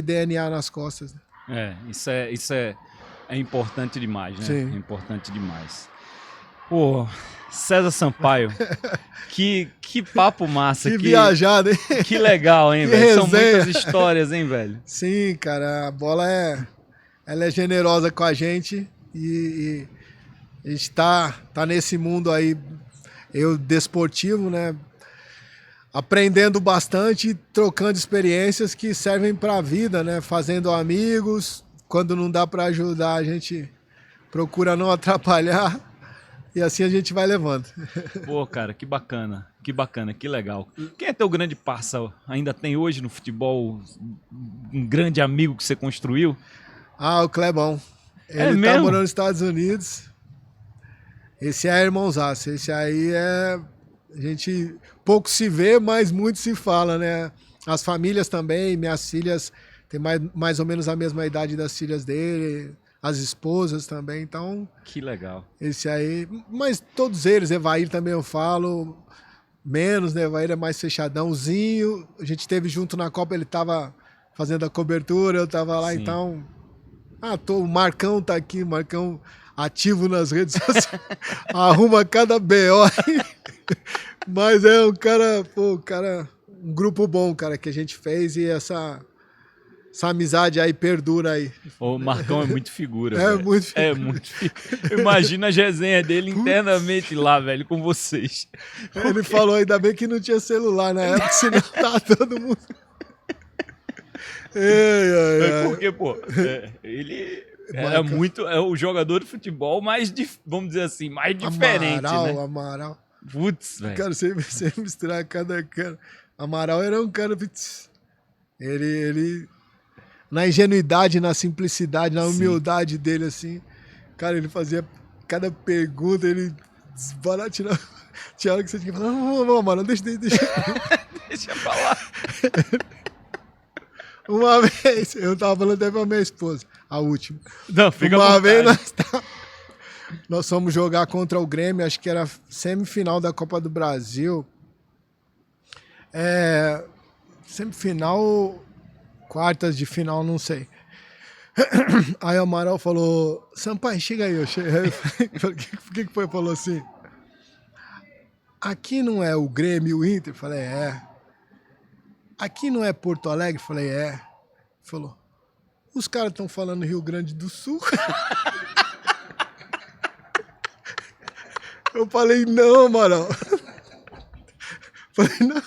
DNA nas costas. Isso é importante demais, né? Sim. É importante demais. Pô, César Sampaio, que papo massa. Que viajada, hein? Que legal, hein, Que velho? São resenha. muitas histórias, hein, velho? Sim, cara, a bola ela é generosa com a gente e a gente tá nesse mundo aí, eu desportivo, né? Aprendendo bastante e trocando experiências que servem para a vida, né? Fazendo amigos, quando não dá para ajudar, a gente procura não atrapalhar e assim a gente vai levando. Pô, cara, que bacana, que legal. Quem é teu grande parça? Ainda tem hoje no futebol um grande amigo que você construiu? O Clebão. Ele tá morando nos Estados Unidos. Esse é irmãozaço. Esse aí a gente pouco se vê, mas muito se fala, né? As famílias também, minhas filhas têm mais ou menos a mesma idade das filhas dele, as esposas também, então... Que legal. Esse aí, mas todos eles, Evair também eu falo, menos, né? Evair é mais fechadãozinho, a gente esteve junto na Copa, ele tava fazendo a cobertura, eu tava lá, então... o Marcão tá aqui, Marcão ativo nas redes sociais, arruma cada BO aí. Mas é um cara, um grupo bom, cara, que a gente fez e essa amizade aí perdura aí. O Marcão é muito figura, velho. Muito figura. É muito figura. Imagina a resenha dele internamente lá, velho, com vocês. Ele falou, ainda bem que não tinha celular na época, senão tá todo mundo... Porque, pô, ele era muito... É o jogador de futebol mais, vamos dizer assim, mais diferente, né? Amaral. Putz, velho. Cara, você misturar cada cara. Amaral era um cara... Ele... Na ingenuidade, na simplicidade, na humildade dele, assim. Cara, ele fazia cada pergunta, ele desbaratinava. Tinha hora que você tinha que falar, não, mano, deixa. Deixa pra lá. Uma vez, eu tava falando até pra minha esposa, a última. Não, fica Uma vez nós fomos jogar contra o Grêmio, acho que era semifinal da Copa do Brasil. Semifinal, quartas de final, não sei. Aí o Amaral falou, Sampaio, chega aí. Eu falei, o que foi? Falou assim, aqui não é o Grêmio e o Inter? Eu falei, Aqui não é Porto Alegre? Falei, Ele falou, os caras estão falando Rio Grande do Sul. Eu falei, não, Amaral. Falei, não.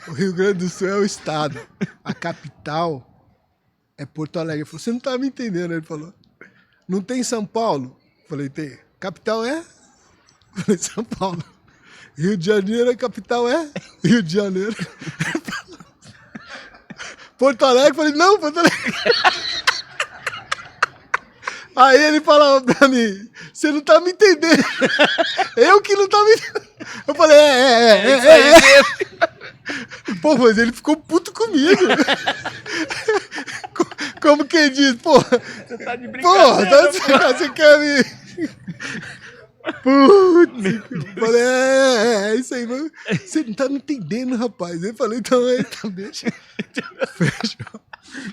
O Rio Grande do Sul é o estado. A capital é Porto Alegre. Ele falou, você não tá me entendendo. Ele falou, não tem São Paulo? Falei, tem. Capital é? Falei, São Paulo. Rio de Janeiro, a capital é? Rio de Janeiro. Porto Alegre, falei, não, Porto Alegre. Aí ele falava pra mim, você não tá me entendendo. Eu que não tá me entendendo. Eu falei, Pô, mas ele ficou puto comigo. Como quem diz, pô. Você tá de brincadeira. Você quer me... Putz, falei, é isso aí, mano. Você não tá me entendendo, rapaz. Eu falei, então, deixa. Fechou.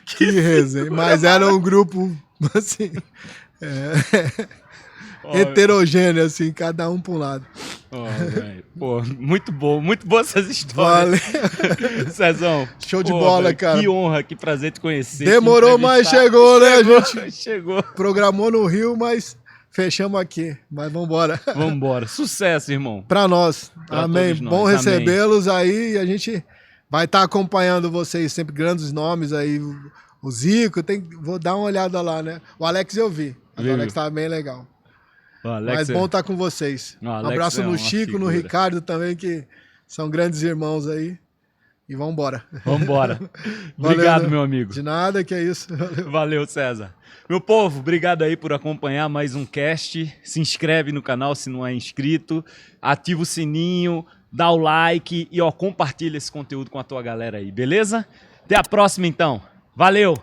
Que resenha. Mas era um grupo, assim, heterogêneo, assim, cada um pra um lado. Pô, muito boa essas histórias. Valeu. Cezão. Show de bola, cara. Que honra, que prazer te conhecer. Demorou, mas chegou, né? A gente chegou. Programou no Rio, mas... Fechamos aqui, mas vambora. Vambora. Sucesso, irmão. Pra nós. Pra amém. Nós. Bom recebê-los aí. E a gente vai estar acompanhando vocês, sempre grandes nomes aí. O Zico, vou dar uma olhada lá, né? O Alex eu vi. O Alex tava bem legal. Mas bom estar com vocês. Um abraço no Chico, no Ricardo também, que são grandes irmãos aí. E vambora. Obrigado, meu amigo. De nada, que é isso. Valeu, César. Meu povo, obrigado aí por acompanhar mais um cast. Se inscreve no canal se não é inscrito. Ativa o sininho, dá o like e compartilha esse conteúdo com a tua galera aí, beleza? Até a próxima, então. Valeu!